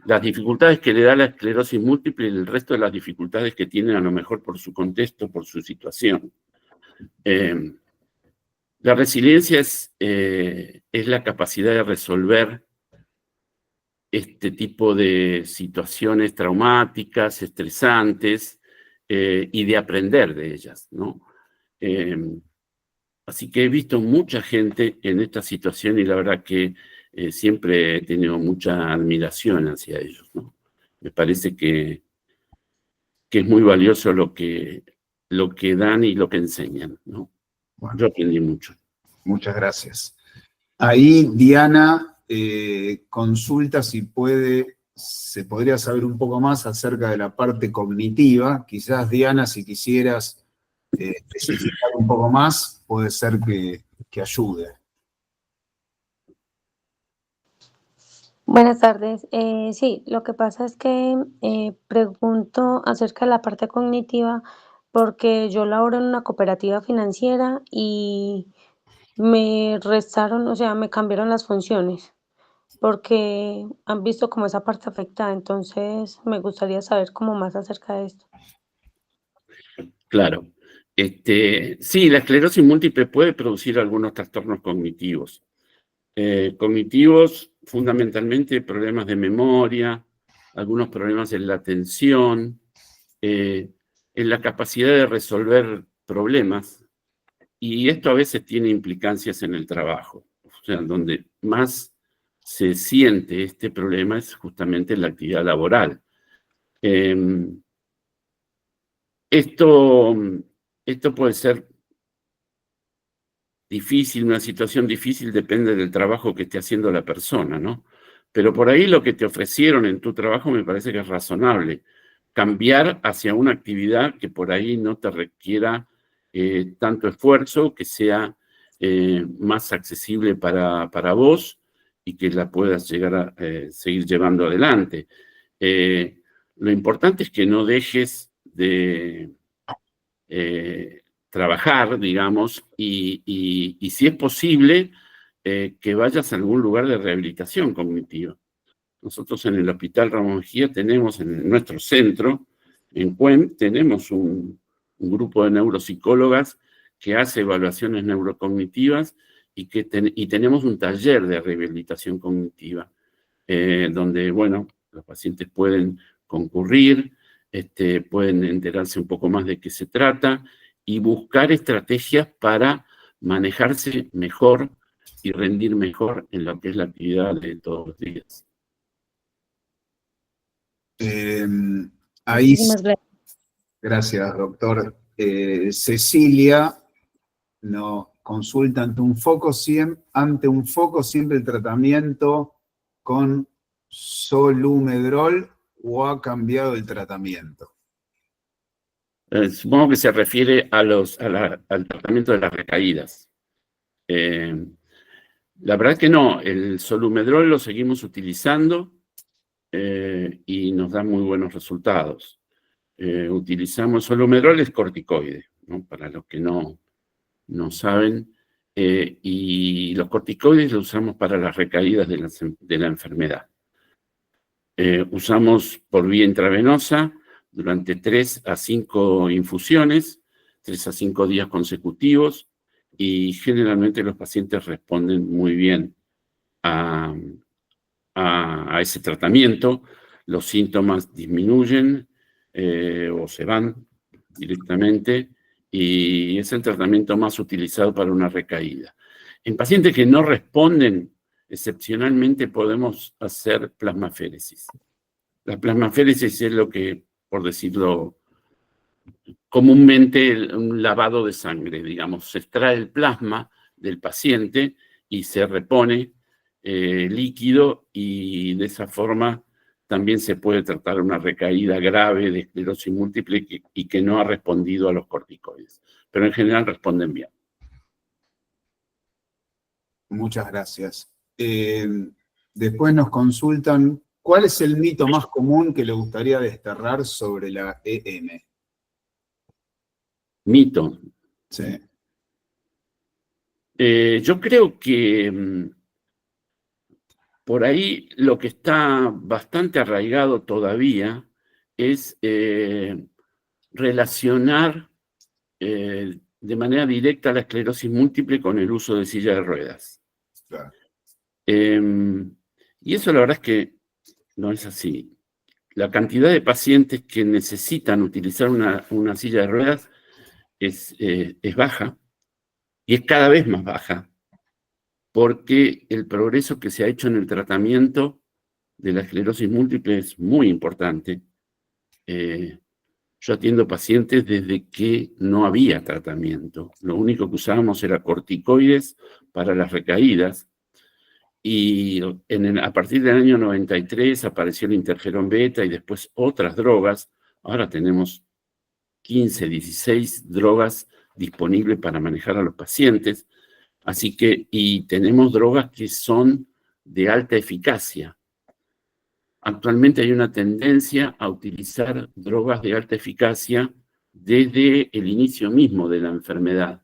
Las dificultades que le da la esclerosis múltiple y el resto de las dificultades que tienen a lo mejor por su contexto, por su situación. La resiliencia es la capacidad de resolver este tipo de situaciones traumáticas, estresantes, y de aprender de ellas, ¿no? Así que he visto mucha gente en esta situación y la verdad que siempre he tenido mucha admiración hacia ellos, ¿no? Me parece que es muy valioso lo que dan y lo que enseñan, ¿no? Bueno, yo aprendí mucho. Muchas gracias. Ahí, Diana, consulta si se podría saber un poco más acerca de la parte cognitiva. Quizás, Diana, si quisieras especificar un poco más, puede ser que ayude. Buenas tardes. Sí, lo que pasa es que pregunto acerca de la parte cognitiva porque yo laboro en una cooperativa financiera y me restaron, o sea, me cambiaron las funciones porque han visto como esa parte afectada. Entonces, me gustaría saber como más acerca de esto. Claro. Sí, la esclerosis múltiple puede producir algunos trastornos cognitivos. Cognitivos, fundamentalmente problemas de memoria, algunos problemas en la atención, en la capacidad de resolver problemas, y esto a veces tiene implicancias en el trabajo. O sea, donde más se siente este problema es justamente en la actividad laboral. Esto puede ser difícil, una situación difícil, depende del trabajo que esté haciendo la persona, ¿no? Pero por ahí lo que te ofrecieron en tu trabajo me parece que es razonable. Cambiar hacia una actividad que por ahí no te requiera tanto esfuerzo, que sea más accesible para vos y que la puedas llegar a seguir llevando adelante. Lo importante es que no dejes de trabajar, digamos, y si es posible, que vayas a algún lugar de rehabilitación cognitiva. Nosotros en el Hospital Ramos Mejía tenemos, en nuestro centro, en CUEM, tenemos un un grupo de neuropsicólogas que hace evaluaciones neurocognitivas y tenemos un taller de rehabilitación cognitiva, donde, bueno, los pacientes pueden concurrir, pueden enterarse un poco más de qué se trata y buscar estrategias para manejarse mejor y rendir mejor en lo que es la actividad de todos los días. Ahí, Muchísimas gracias. gracias, doctor. Cecilia nos consulta ante un foco siempre el tratamiento con Solumedrol o ha cambiado el tratamiento. Supongo que se refiere al tratamiento de las recaídas. La verdad que no, el Solumedrol lo seguimos utilizando y nos da muy buenos resultados. Utilizamos Solumedrol, es corticoide, ¿no? Para los que no saben, y los corticoides los usamos para las recaídas de la enfermedad. Usamos por vía intravenosa durante 3 a 5 infusiones, 3 a 5 días consecutivos, y generalmente los pacientes responden muy bien a ese tratamiento. Los síntomas disminuyen o se van directamente, y es el tratamiento más utilizado para una recaída. En pacientes que no responden, excepcionalmente podemos hacer plasmaféresis. La plasmaféresis es lo que, por decirlo comúnmente, un lavado de sangre, digamos. Se extrae el plasma del paciente y se repone líquido, y de esa forma también se puede tratar una recaída grave de esclerosis múltiple y que no ha respondido a los corticoides. Pero en general responden bien. Muchas gracias. Después nos consultan, ¿cuál es el mito más común que le gustaría desterrar sobre la EM? Mito. Sí. Yo creo que por ahí lo que está bastante arraigado todavía es relacionar de manera directa la esclerosis múltiple con el uso de silla de ruedas. Claro. Y eso la verdad es que no es así. La cantidad de pacientes que necesitan utilizar una silla de ruedas es baja, y es cada vez más baja, porque el progreso que se ha hecho en el tratamiento de la esclerosis múltiple es muy importante. Yo atiendo pacientes desde que no había tratamiento. Lo único que usábamos era corticoides para las recaídas, y a partir del año 93 apareció el interferón beta y después otras drogas. Ahora tenemos 15, 16 drogas disponibles para manejar a los pacientes. Así que, y tenemos drogas que son de alta eficacia. Actualmente hay una tendencia a utilizar drogas de alta eficacia desde el inicio mismo de la enfermedad.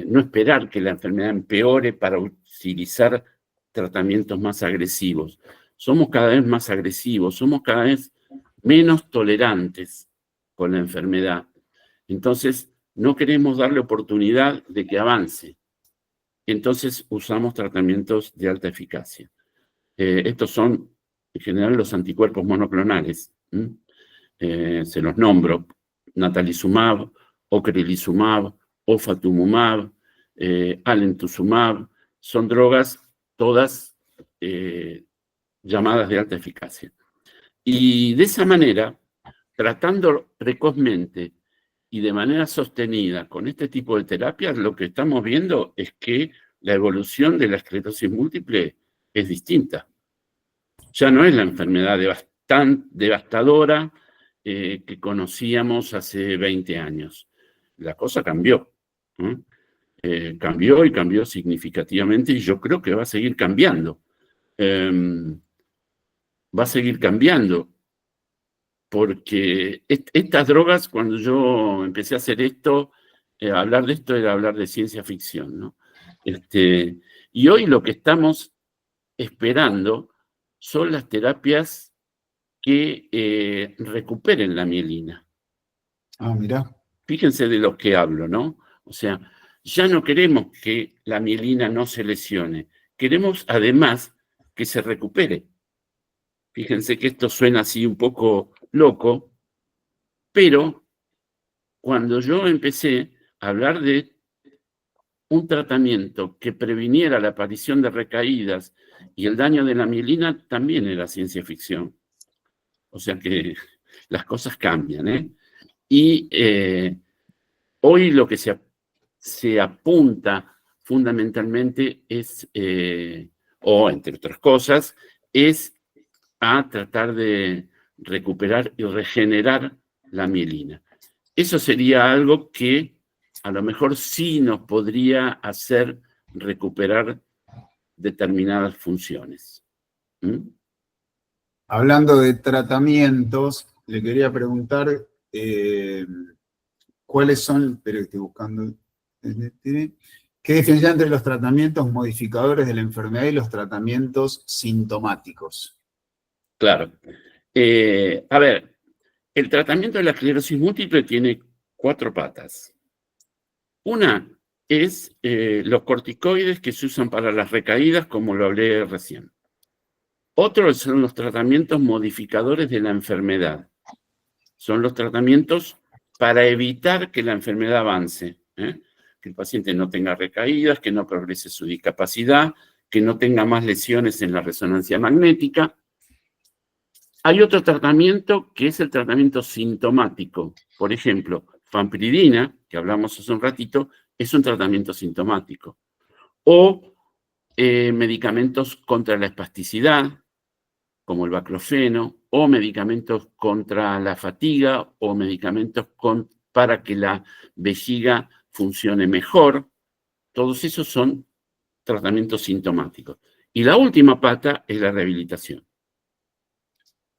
No esperar que la enfermedad empeore para utilizar tratamientos más agresivos. Somos cada vez más agresivos, somos cada vez menos tolerantes con la enfermedad. Entonces, no queremos darle oportunidad de que avance. Entonces, usamos tratamientos de alta eficacia. Estos son, en general, los anticuerpos monoclonales. Se los nombro: natalizumab, ocrelizumab, ofatumumab, alemtuzumab. Son drogas todas llamadas de alta eficacia. Y de esa manera, tratando precozmente y de manera sostenida con este tipo de terapias, lo que estamos viendo es que la evolución de la esclerosis múltiple es distinta. Ya no es la enfermedad devastadora que conocíamos hace 20 años. La cosa cambió. Cambió, y cambió significativamente, y yo creo que va a seguir cambiando. Va a seguir cambiando, porque estas drogas, cuando yo empecé a hacer esto, hablar de esto era hablar de ciencia ficción, ¿no? Y hoy lo que estamos esperando son las terapias que recuperen la mielina. Ah, mirá. fíjense de lo que hablo, ¿no? O sea, ya no queremos que la mielina no se lesione, queremos además que se recupere. Fíjense que esto suena así un poco loco, pero cuando yo empecé a hablar de un tratamiento que previniera la aparición de recaídas y el daño de la mielina, también era ciencia ficción. O sea que las cosas cambian, ¿eh? Y hoy lo que se apunta fundamentalmente es, o entre otras cosas, es a tratar de recuperar y regenerar la mielina. Eso sería algo que a lo mejor sí nos podría hacer recuperar determinadas funciones. ¿Mm? Hablando de tratamientos, le quería preguntar cuáles son, pero estoy buscando, ¿qué diferencia entre los tratamientos modificadores de la enfermedad y los tratamientos sintomáticos? Claro. A ver, el tratamiento de la esclerosis múltiple tiene 4 patas. Una es los corticoides que se usan para las recaídas, como lo hablé recién. Otros son los tratamientos modificadores de la enfermedad. Son los tratamientos para evitar que la enfermedad avance, ¿eh? Que el paciente no tenga recaídas, que no progrese su discapacidad, que no tenga más lesiones en la resonancia magnética. Hay otro tratamiento que es el tratamiento sintomático. Por ejemplo, fampiridina, que hablamos hace un ratito, es un tratamiento sintomático. O medicamentos contra la espasticidad, como el baclofeno, o medicamentos contra la fatiga, o medicamentos para que la vejiga funcione mejor. Todos esos son tratamientos sintomáticos. Y la última pata es la rehabilitación.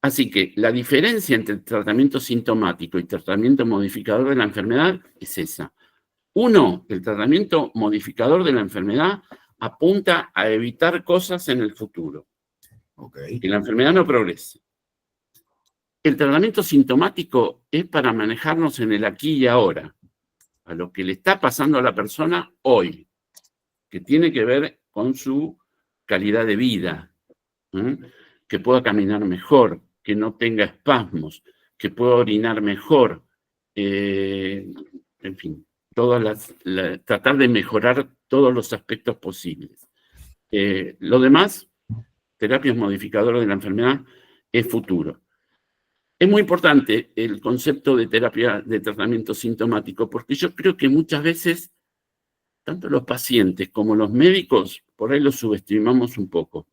Así que la diferencia entre el tratamiento sintomático y tratamiento modificador de la enfermedad es esa. Uno, el tratamiento modificador de la enfermedad apunta a evitar cosas en el futuro. Okay. Que la enfermedad no progrese. El tratamiento sintomático es para manejarnos en el aquí y ahora, a lo que le está pasando a la persona hoy, que tiene que ver con su calidad de vida, ¿eh? Que pueda caminar mejor, que no tenga espasmos, que pueda orinar mejor, en fin, tratar de mejorar todos los aspectos posibles. Lo demás, terapias modificadoras de la enfermedad, es futuro. Es muy importante el concepto de terapia de tratamiento sintomático, porque yo creo que muchas veces, tanto los pacientes como los médicos, por ahí los subestimamos un poco.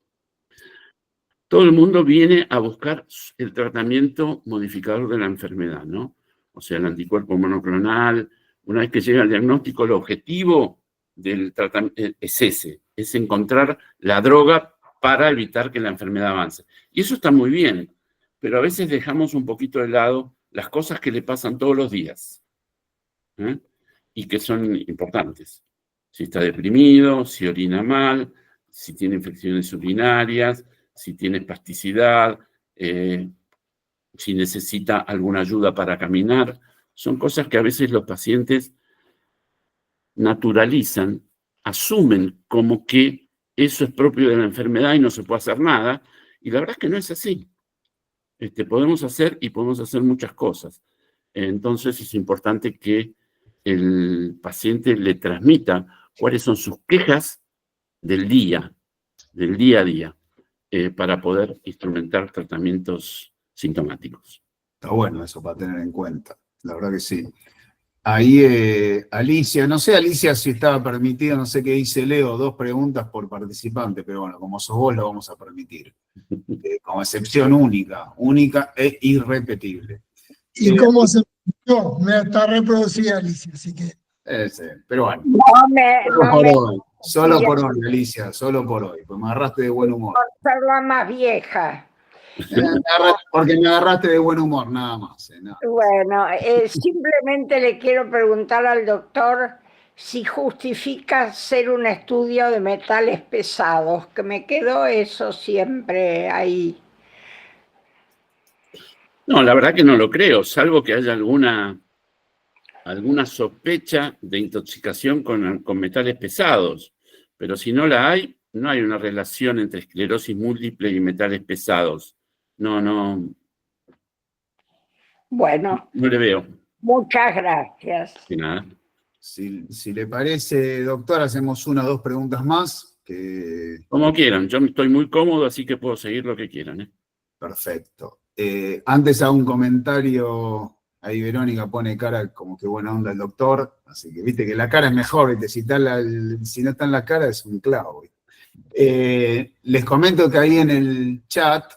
Todo el mundo viene a buscar el tratamiento modificador de la enfermedad, ¿no? O sea, el anticuerpo monoclonal. Una vez que llega el diagnóstico, el objetivo del tratamiento es ese, es encontrar la droga para evitar que la enfermedad avance. Y eso está muy bien, pero a veces dejamos un poquito de lado las cosas que le pasan todos los días, ¿eh? Y que son importantes. Si está deprimido, si orina mal, si tiene infecciones urinarias, si tiene espasticidad, si necesita alguna ayuda para caminar. Son cosas que a veces los pacientes naturalizan, asumen como que eso es propio de la enfermedad y no se puede hacer nada. Y la verdad es que no es así. Podemos hacer muchas cosas. Entonces es importante que el paciente le transmita cuáles son sus quejas del día a día, para poder instrumentar tratamientos sintomáticos. Está bueno eso para tener en cuenta, la verdad que sí. Ahí, Alicia, no sé, Alicia, si estaba permitido, no sé qué dice Leo, 2 preguntas por participante, pero bueno, como sos vos, lo vamos a permitir. Como excepción única e irrepetible. ¿Y cómo se yo? Me está reproducida Alicia, así que. Pero bueno, Solo por hoy, Alicia, solo por hoy, pues me agarraste de buen humor. Por ser la más vieja. Porque me agarraste de buen humor, nada más. Nada. Bueno, simplemente le quiero preguntar al doctor si justifica hacer un estudio de metales pesados, que me quedó eso siempre ahí. No, la verdad que no lo creo, salvo que haya alguna alguna sospecha de intoxicación con metales pesados, pero si no la hay, no hay una relación entre esclerosis múltiple y metales pesados. No Bueno, le veo. muchas gracias. De nada. Si le parece, doctor, hacemos una o dos preguntas más. Como quieran, yo estoy muy cómodo, así que puedo seguir lo que quieran. Perfecto. Antes hago un comentario, ahí Verónica pone cara como que buena onda el doctor, así que viste que la cara es mejor, ¿viste? Si no está en la cara es un clavo. Les comento que ahí en el chat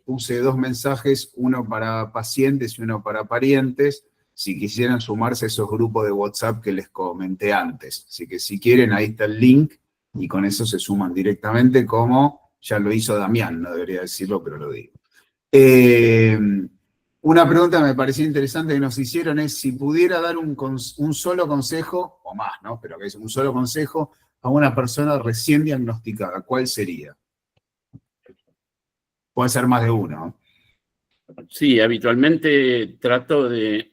puse 2 mensajes, uno para pacientes y uno para parientes, si quisieran sumarse a esos grupos de WhatsApp que les comenté antes. Así que si quieren, ahí está el link y con eso se suman directamente, como ya lo hizo Damián, no debería decirlo, pero lo digo. Una pregunta que me pareció interesante que nos hicieron es si pudiera dar un solo consejo, o más, ¿no? Pero que es un solo consejo a una persona recién diagnosticada, ¿cuál sería? Puede ser más de uno. Sí, habitualmente trato de,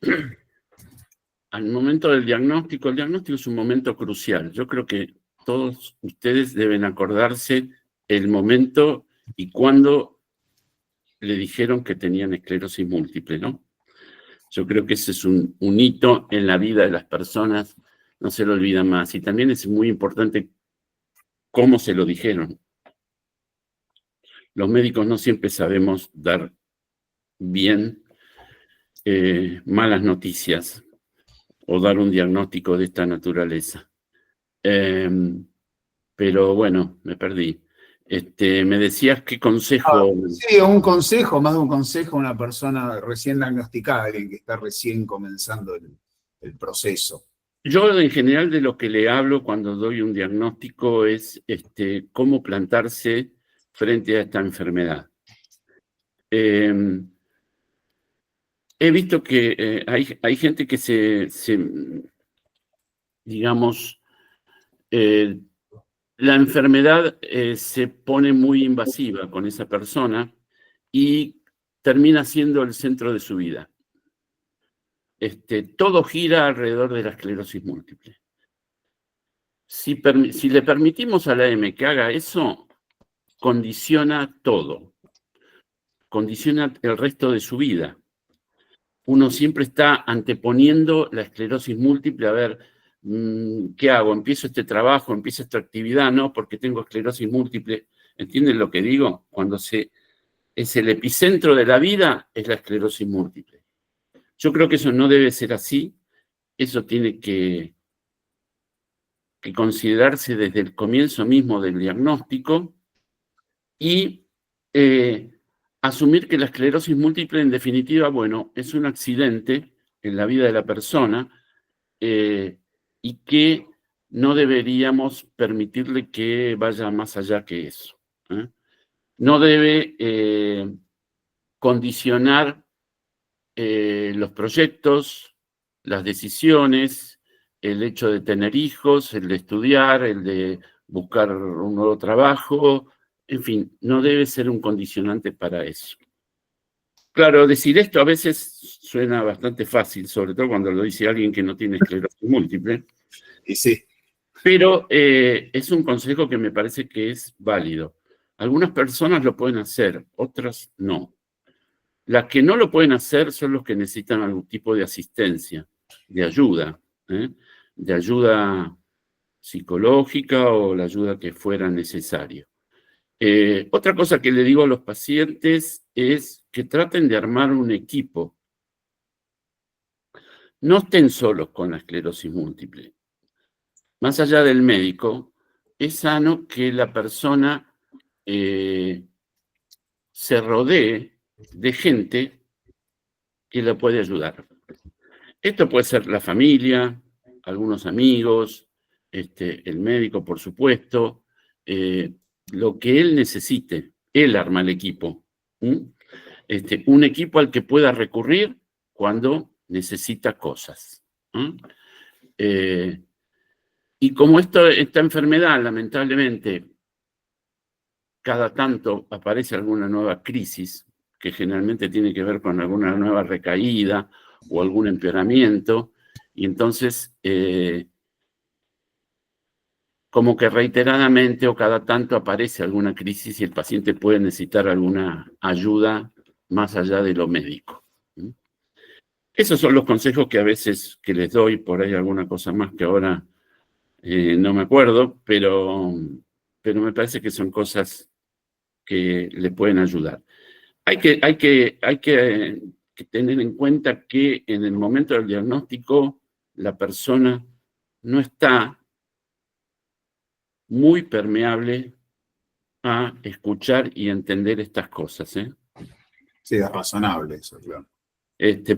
al momento del diagnóstico, el diagnóstico es un momento crucial. Yo creo que todos ustedes deben acordarse el momento y cuándo le dijeron que tenían esclerosis múltiple, ¿no? Yo creo que ese es un hito en la vida de las personas, no se lo olvidan más. Y también es muy importante cómo se lo dijeron. Los médicos no siempre sabemos dar bien malas noticias o dar un diagnóstico de esta naturaleza. Pero bueno, me perdí. Me decías qué consejo... Sí, un consejo, más de un consejo a una persona recién diagnosticada, alguien que está recién comenzando el proceso. Yo en general de lo que le hablo cuando doy un diagnóstico es cómo plantarse frente a esta enfermedad. He visto que hay gente que digamos, la enfermedad se pone muy invasiva con esa persona y termina siendo el centro de su vida. Todo gira alrededor de la esclerosis múltiple. Si le permitimos a la M que haga eso, condiciona todo. Condiciona el resto de su vida. Uno siempre está anteponiendo la esclerosis múltiple a ver, ¿qué hago? ¿Empiezo este trabajo? ¿Empiezo esta actividad? No, porque tengo esclerosis múltiple. ¿Entienden lo que digo? Cuando es el epicentro de la vida, es la esclerosis múltiple. Yo creo que eso no debe ser así. Eso tiene que considerarse desde el comienzo mismo del diagnóstico y asumir que la esclerosis múltiple, en definitiva, bueno, es un accidente en la vida de la persona y que no deberíamos permitirle que vaya más allá que eso. No debe condicionar los proyectos, las decisiones, el hecho de tener hijos, el de estudiar, el de buscar un nuevo trabajo, en fin, no debe ser un condicionante para eso. Claro, decir esto a veces suena bastante fácil, sobre todo cuando lo dice alguien que no tiene esclerosis múltiple. Y sí. Pero es un consejo que me parece que es válido. Algunas personas lo pueden hacer, otras no. Las que no lo pueden hacer son los que necesitan algún tipo de asistencia, de ayuda psicológica o la ayuda que fuera necesario. Otra cosa que le digo a los pacientes es que traten de armar un equipo. No estén solos con la esclerosis múltiple. Más allá del médico, es sano que la persona se rodee de gente que la puede ayudar. Esto puede ser la familia, algunos amigos, el médico, por supuesto, lo que él necesite. Él arma el equipo. Un equipo al que pueda recurrir cuando necesita cosas. Y como esta enfermedad, lamentablemente, cada tanto aparece alguna nueva crisis, que generalmente tiene que ver con alguna nueva recaída o algún empeoramiento, Y entonces, como que reiteradamente o cada tanto aparece alguna crisis y el paciente puede necesitar alguna ayuda más allá de lo médico. Esos son los consejos que a veces que les doy, por ahí alguna cosa más que ahora no me acuerdo, pero me parece que son cosas que le pueden ayudar. Hay que tener en cuenta que en el momento del diagnóstico la persona no está muy permeable a escuchar y entender estas cosas, ¿eh? Sí, es razonable eso, claro.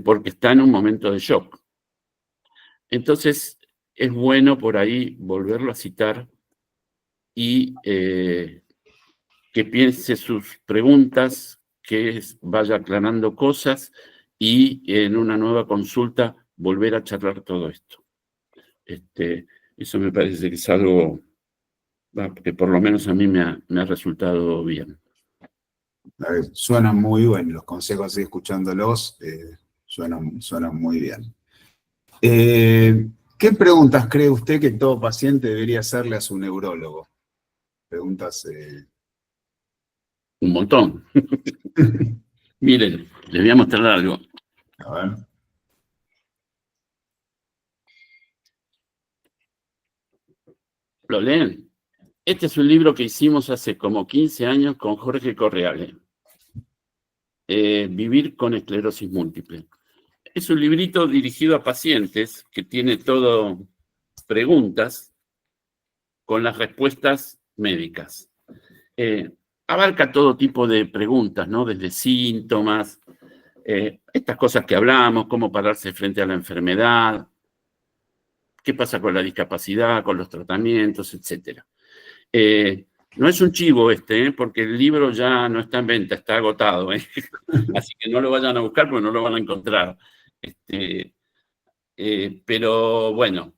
Porque está en un momento de shock. Entonces, es bueno por ahí volverlo a citar y que piense sus preguntas, que vaya aclarando cosas y en una nueva consulta volver a charlar todo esto. Eso me parece que es algo que por lo menos a mí me ha resultado bien. Suenan muy bien, los consejos, así escuchándolos, suenan muy bien. ¿Qué preguntas cree usted que todo paciente debería hacerle a su neurólogo? Preguntas... Un montón. Miren, les voy a mostrar algo. A ver. ¿Lo leen? Este es un libro que hicimos hace como 15 años con Jorge Correale. Vivir con esclerosis múltiple. Es un librito dirigido a pacientes que tiene todo preguntas con las respuestas médicas. Abarca todo tipo de preguntas, ¿no? Desde síntomas, estas cosas que hablamos, cómo pararse frente a la enfermedad, qué pasa con la discapacidad, con los tratamientos, etc. No es un chivo porque el libro ya no está en venta, está agotado, así que no lo vayan a buscar porque no lo van a encontrar. Pero bueno,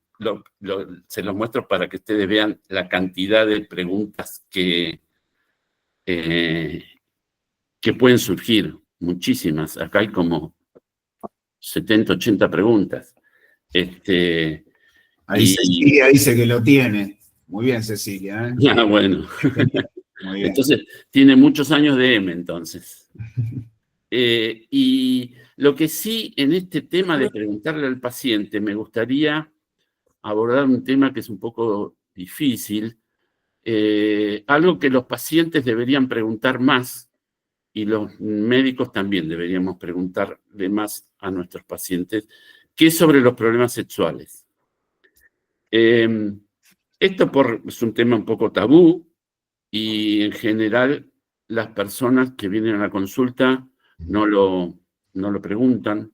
se los muestro para que ustedes vean la cantidad de preguntas que pueden surgir, muchísimas. Acá hay como 70, 80 preguntas. Ahí Cecilia dice que lo tiene. Muy bien, Cecilia. Ah, bueno. Muy bien. Entonces, tiene muchos años de M, entonces. Y lo que sí, en este tema de preguntarle al paciente, me gustaría abordar un tema que es un poco difícil, algo que los pacientes deberían preguntar más y los médicos también deberíamos preguntarle más a nuestros pacientes, que es sobre los problemas sexuales. Esto es un tema un poco tabú y en general las personas que vienen a la consulta no lo preguntan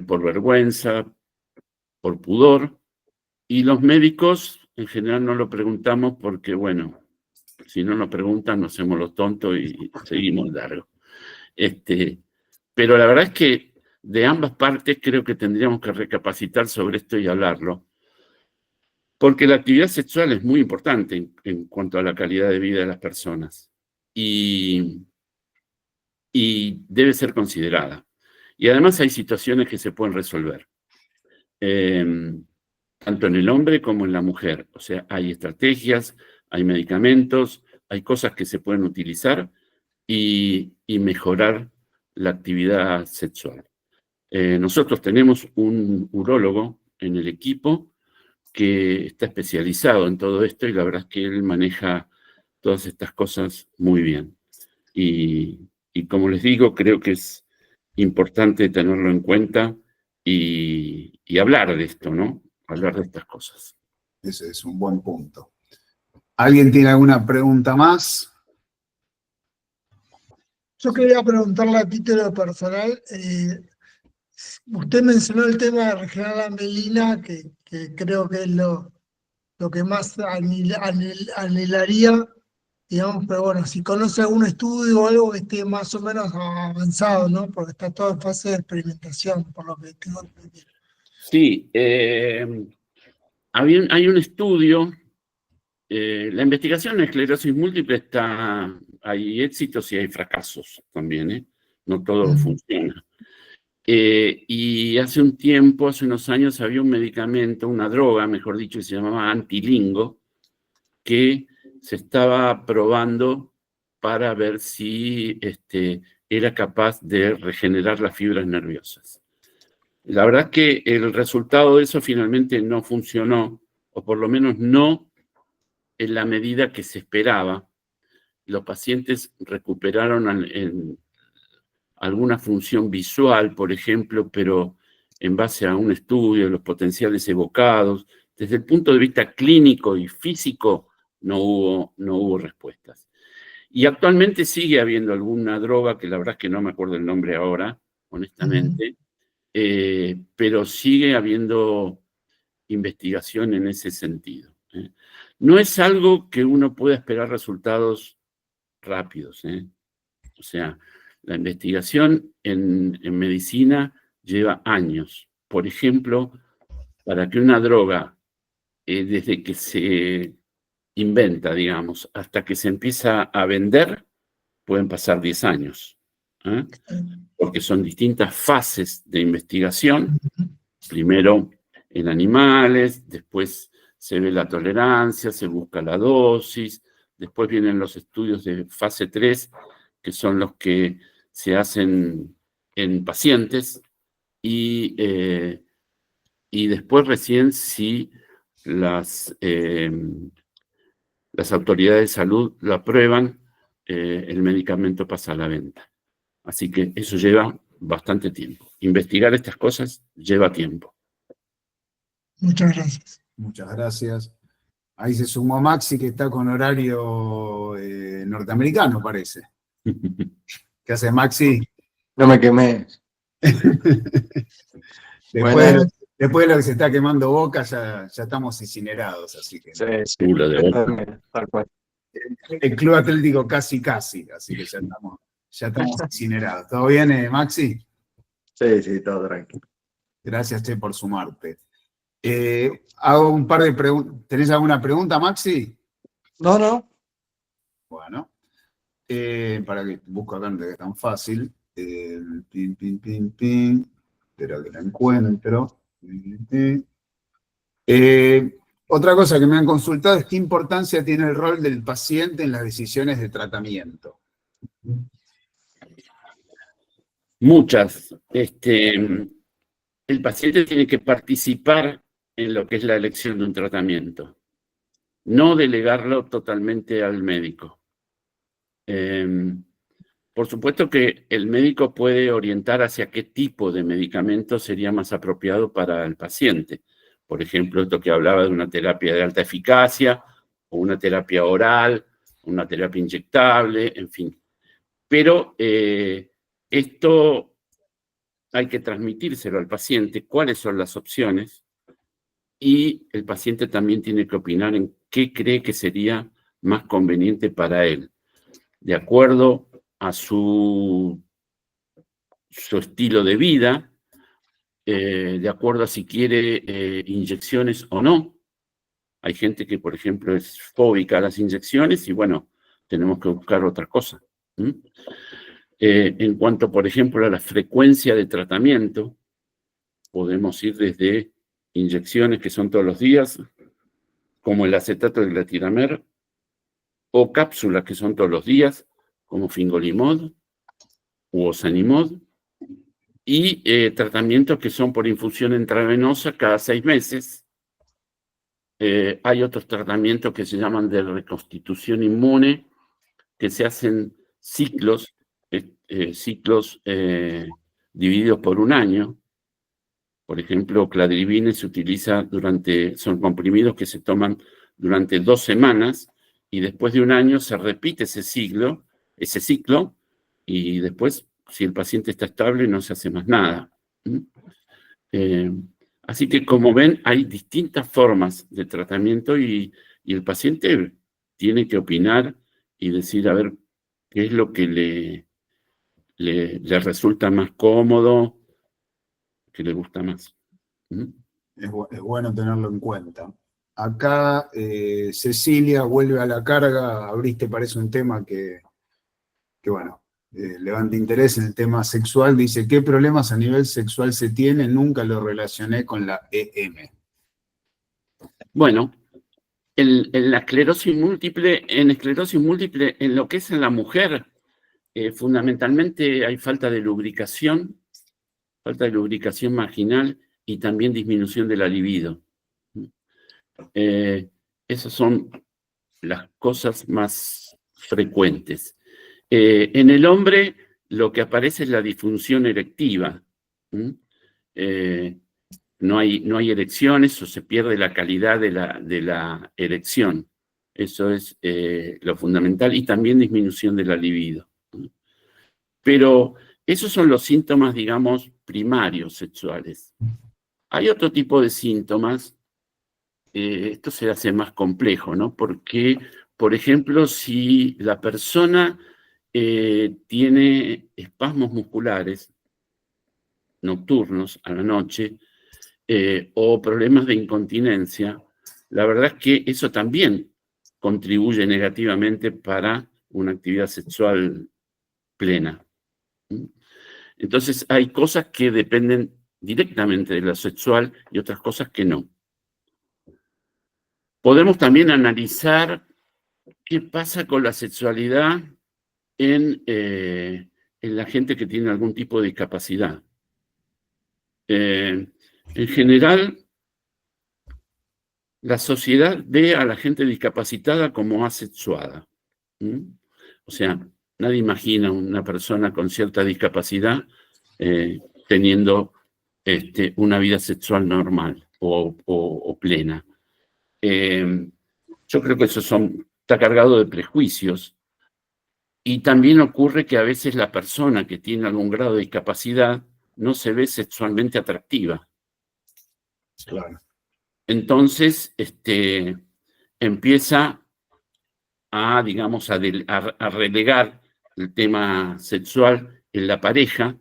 por vergüenza, por pudor, y los médicos en general no lo preguntamos porque, bueno, si no nos preguntan nos hacemos los tontos y seguimos largo. Pero la verdad es que de ambas partes creo que tendríamos que recapacitar sobre esto y hablarlo, porque la actividad sexual es muy importante en cuanto a la calidad de vida de las personas y debe ser considerada. Y además hay situaciones que se pueden resolver, tanto en el hombre como en la mujer. O sea, hay estrategias, hay medicamentos, hay cosas que se pueden utilizar y mejorar la actividad sexual. Nosotros tenemos un urólogo en el equipo que está especializado en todo esto y la verdad es que él maneja todas estas cosas muy bien. Y como les digo, creo que es importante tenerlo en cuenta y hablar de esto, ¿no? Hablar de estas cosas. Ese es un buen punto. ¿Alguien tiene alguna pregunta más? Yo quería preguntarle a título personal, usted mencionó el tema de regenerar la mielina, que creo que es lo que más anhelaría, digamos, pero bueno, si conoce algún estudio o algo que esté más o menos avanzado, ¿no? Porque está todo en fase de experimentación, por lo que tengo entendido. Sí, hay un estudio. La investigación en esclerosis múltiple hay éxitos y hay fracasos también, ¿eh? No todo funciona. Y hace un tiempo, hace unos años, había un medicamento, una droga, mejor dicho, que se llamaba antilingo, que se estaba probando para ver si era capaz de regenerar las fibras nerviosas. La verdad es que el resultado de eso finalmente no funcionó, o por lo menos no en la medida que se esperaba. Los pacientes recuperaron en alguna función visual, por ejemplo, pero en base a un estudio de los potenciales evocados. Desde el punto de vista clínico y físico, no hubo respuestas. Y actualmente sigue habiendo alguna droga, que la verdad es que no me acuerdo el nombre ahora, honestamente, pero sigue habiendo investigación en ese sentido. No es algo que uno pueda esperar resultados rápidos. O sea, la investigación en medicina lleva años. Por ejemplo, para que una droga, desde que se inventa, digamos, hasta que se empieza a vender, pueden pasar 10 años. Porque son distintas fases de investigación. Primero en animales, después se ve la tolerancia, se busca la dosis, después vienen los estudios de fase 3, que son los que se hacen en pacientes, y después recién si las autoridades de salud lo aprueban, el medicamento pasa a la venta. Así que eso lleva bastante tiempo. Investigar estas cosas lleva tiempo. Muchas gracias. Muchas gracias. Ahí se sumó Maxi, que está con horario norteamericano, parece. ¿Qué hace Maxi? No me quemé. Después de lo que se está quemando Boca, ya estamos incinerados, así que. Sí, Seguro de Boca. tal cual. El Club Atlético casi, así que ya estamos incinerados. ¿Todo bien, Maxi? Sí, todo tranquilo. Gracias, Che, por sumarte. Hago un par de preguntas. ¿Tenés alguna pregunta, Maxi? No. Bueno. Para que busco acá, no te es tan fácil. Espero que la encuentro. Otra cosa que me han consultado es qué importancia tiene el rol del paciente en las decisiones de tratamiento. Muchas. El paciente tiene que participar en lo que es la elección de un tratamiento, no delegarlo totalmente al médico. Por supuesto que el médico puede orientar hacia qué tipo de medicamento sería más apropiado para el paciente. Por ejemplo, esto que hablaba de una terapia de alta eficacia, o una terapia oral, una terapia inyectable, en fin. Pero esto hay que transmitírselo al paciente, cuáles son las opciones, y el paciente también tiene que opinar en qué cree que sería más conveniente para él, de acuerdo a su estilo de vida, de acuerdo a si quiere inyecciones o no. Hay gente que, por ejemplo, es fóbica a las inyecciones y, bueno, tenemos que buscar otra cosa. En cuanto, por ejemplo, a la frecuencia de tratamiento, podemos ir desde inyecciones que son todos los días, como el acetato de glatiramar, o cápsulas que son todos los días, como fingolimod u osanimod, y tratamientos que son por infusión intravenosa cada 6 meses. Hay otros tratamientos que se llaman de reconstitución inmune, que se hacen ciclos divididos por un año. Por ejemplo, cladribine se utiliza son comprimidos que se toman durante 2 semanas y después de un año se repite ese ciclo, y después, si el paciente está estable, no se hace más nada. Así que, como ven, hay distintas formas de tratamiento y el paciente tiene que opinar y decir, a ver, qué es lo que le resulta más cómodo, que le gusta más. Es bueno tenerlo en cuenta. Acá Cecilia vuelve a la carga. Abriste, parece un tema que bueno, levanta interés en el tema sexual, dice, ¿qué problemas a nivel sexual se tienen? Nunca lo relacioné con la EM. Bueno, en la esclerosis múltiple, en lo que es en la mujer, fundamentalmente hay falta de lubricación marginal y también disminución de la libido. Esas son las cosas más frecuentes. En el hombre lo que aparece es la disfunción erectiva. No hay erecciones o se pierde la calidad de la erección. Eso es lo fundamental, y también disminución de la libido. Pero esos son los síntomas, digamos, primarios sexuales. Hay otro tipo de síntomas, esto se hace más complejo, ¿no? Porque, por ejemplo, si la persona tiene espasmos musculares nocturnos a la noche, o problemas de incontinencia, la verdad es que eso también contribuye negativamente para una actividad sexual plena. Entonces hay cosas que dependen directamente de lo sexual y otras cosas que no. Podemos también analizar qué pasa con la sexualidad en la gente que tiene algún tipo de discapacidad. En general, la sociedad ve a la gente discapacitada como asexuada. O sea, nadie imagina una persona con cierta discapacidad teniendo una vida sexual normal o plena. Yo creo que eso está cargado de prejuicios. Y también ocurre que a veces la persona que tiene algún grado de discapacidad no se ve sexualmente atractiva. Claro. Entonces, empieza a, digamos, a relegar el tema sexual en la pareja.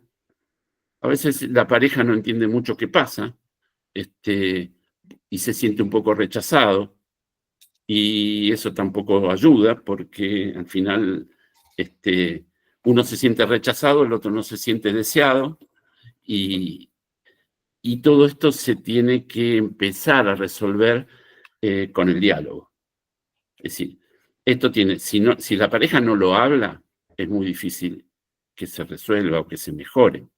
A veces la pareja no entiende mucho qué pasa, y se siente un poco rechazado, y eso tampoco ayuda, porque al final uno se siente rechazado, el otro no se siente deseado, y todo esto se tiene que empezar a resolver con el diálogo. Es decir, esto tiene, si la pareja no lo habla, es muy difícil que se resuelva o que se mejore.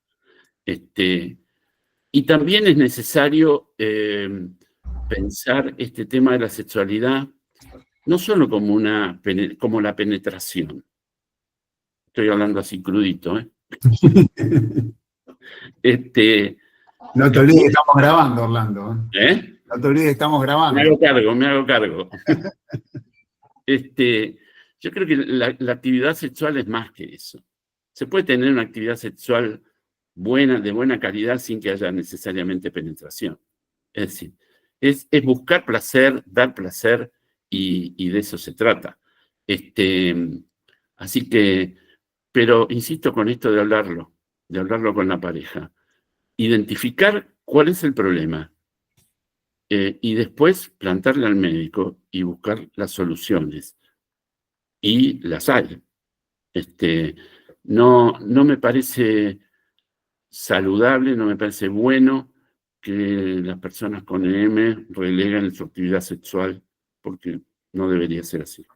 Y también es necesario pensar este tema de la sexualidad no solo como la penetración. Estoy hablando así crudito, ¿eh? No te olvides que estamos grabando, Orlando. ¿Eh? No te olvides que estamos grabando. Me hago cargo. Yo creo que la actividad sexual es más que eso. Se puede tener una actividad sexual buena, de buena calidad, sin que haya necesariamente penetración. Es decir, es buscar placer, dar placer, y de eso se trata. Así que, pero insisto con esto de hablarlo con la pareja. Identificar cuál es el problema. Y después plantarle al médico y buscar las soluciones. Y las hay. No me parece saludable, no me parece bueno que las personas con EM releguen su actividad sexual, porque no debería ser así.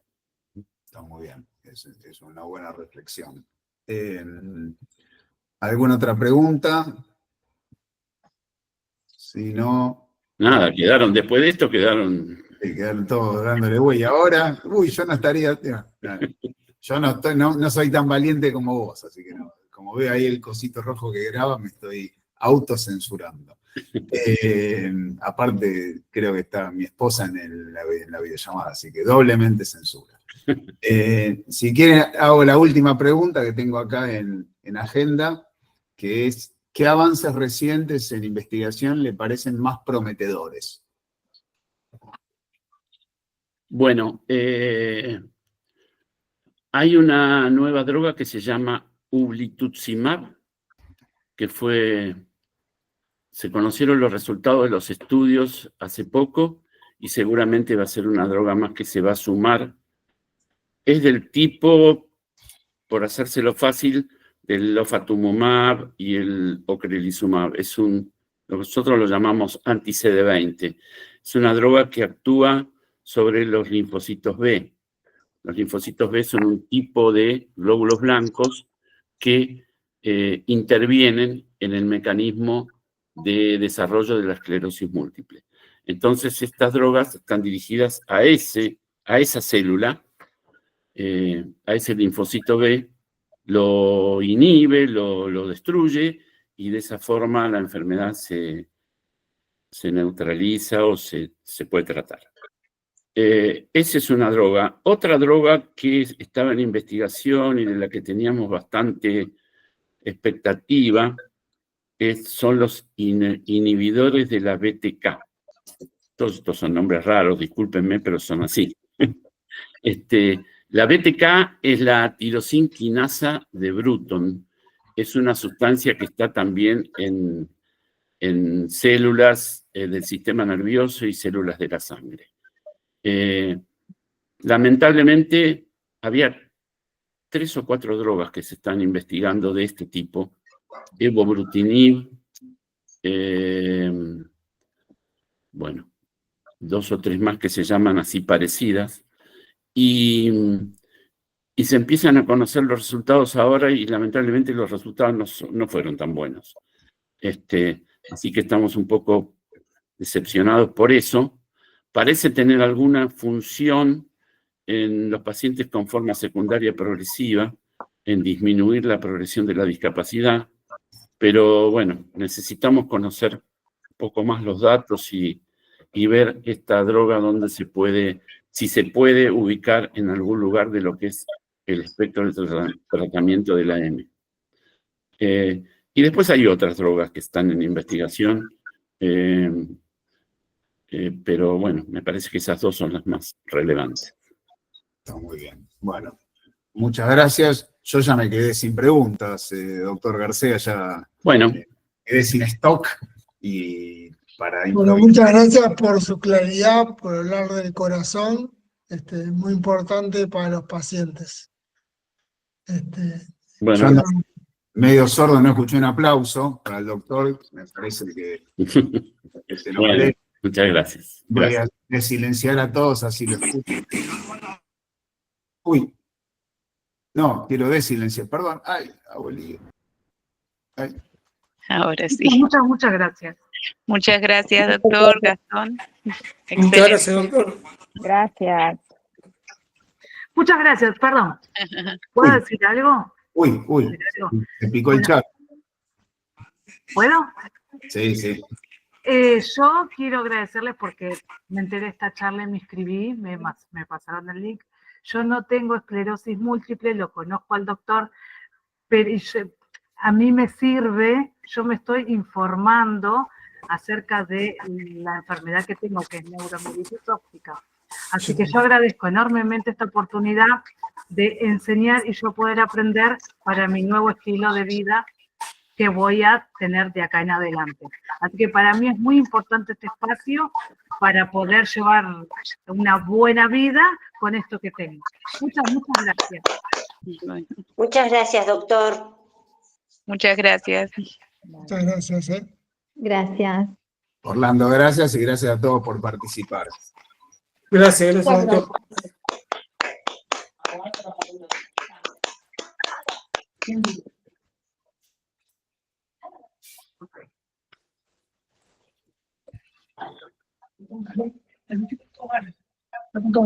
Está muy bien, es una buena reflexión. ¿Alguna otra pregunta? Si no... Nada, después de esto quedaron todos dándole güey. Ahora, yo no estaría... Yo no soy tan valiente como vos, así que no. Como veo ahí el cosito rojo que graba, me estoy autocensurando. Aparte, creo que está mi esposa en la videollamada, así que doblemente censura. Si quieren, hago la última pregunta que tengo acá en agenda, que es, ¿qué avances recientes en investigación le parecen más prometedores? Bueno, hay una nueva droga que se llama ublituximab, que se conocieron los resultados de los estudios hace poco, y seguramente va a ser una droga más que se va a sumar. Es del tipo, por hacérselo fácil, del ofatumumab y el ocrelizumab. Nosotros lo llamamos anti-CD20. Es una droga que actúa sobre los linfocitos B. Los linfocitos B son un tipo de glóbulos blancos que intervienen en el mecanismo de desarrollo de la esclerosis múltiple. Entonces, estas drogas están dirigidas a esa célula, a ese linfocito B, lo inhibe, lo destruye, y de esa forma la enfermedad se neutraliza o se puede tratar. Esa es una droga. Otra droga que estaba en investigación y de la que teníamos bastante expectativa son los inhibidores de la BTK. Todos estos son nombres raros, discúlpenme, pero son así. La BTK es la tirosinquinasa de Bruton. Es una sustancia que está también en células del sistema nervioso y células de la sangre. Lamentablemente, había 3 o 4 drogas que se están investigando de este tipo. Evobrutinib, bueno, 2 o 3 más que se llaman así parecidas, y se empiezan a conocer los resultados ahora, y lamentablemente los resultados no fueron tan buenos. Así que estamos un poco decepcionados por eso. Parece tener alguna función en los pacientes con forma secundaria progresiva, en disminuir la progresión de la discapacidad, pero bueno, necesitamos conocer un poco más los datos y ver esta droga dónde si se puede ubicar en algún lugar de lo que es el espectro de tratamiento de la M. Y después hay otras drogas que están en investigación, pero bueno, me parece que esas 2 son las más relevantes. Está muy bien. Bueno, muchas gracias. Yo ya me quedé sin preguntas, doctor García, ya Bueno, quedé sin stock y para Bueno, muchas gracias por su claridad, por hablar del corazón, muy importante para los pacientes. bueno, yo ando medio sordo, no escuché un aplauso para el doctor, me parece que se lo bueno, merece. muchas gracias. Voy a silenciar a todos, así lo escucho. Uy, no, quiero desilenciar, perdón. Ay, abuelito. Ay. Ahora sí. Muchas gracias. Muchas gracias, doctor Gastón. Muchas gracias, doctor. Gracias. Muchas gracias, perdón. ¿Puedo decir algo? Uy, se picó el chat. ¿Puedo? Sí, sí. Yo quiero agradecerles porque me enteré de esta charla y me inscribí, me pasaron el link. Yo no tengo esclerosis múltiple, lo conozco al doctor, pero a mí me sirve, yo me estoy informando acerca de la enfermedad que tengo, que es neuromielitis óptica. Así que yo agradezco enormemente esta oportunidad de enseñar y yo poder aprender para mi nuevo estilo de vida que voy a tener de acá en adelante. Así que para mí es muy importante este espacio para poder llevar una buena vida con esto que tengo. Muchas gracias. Muchas gracias, doctor. Muchas gracias. Muchas gracias. Gracias. Orlando, gracias y gracias a todos por participar. Gracias, doctor. El punto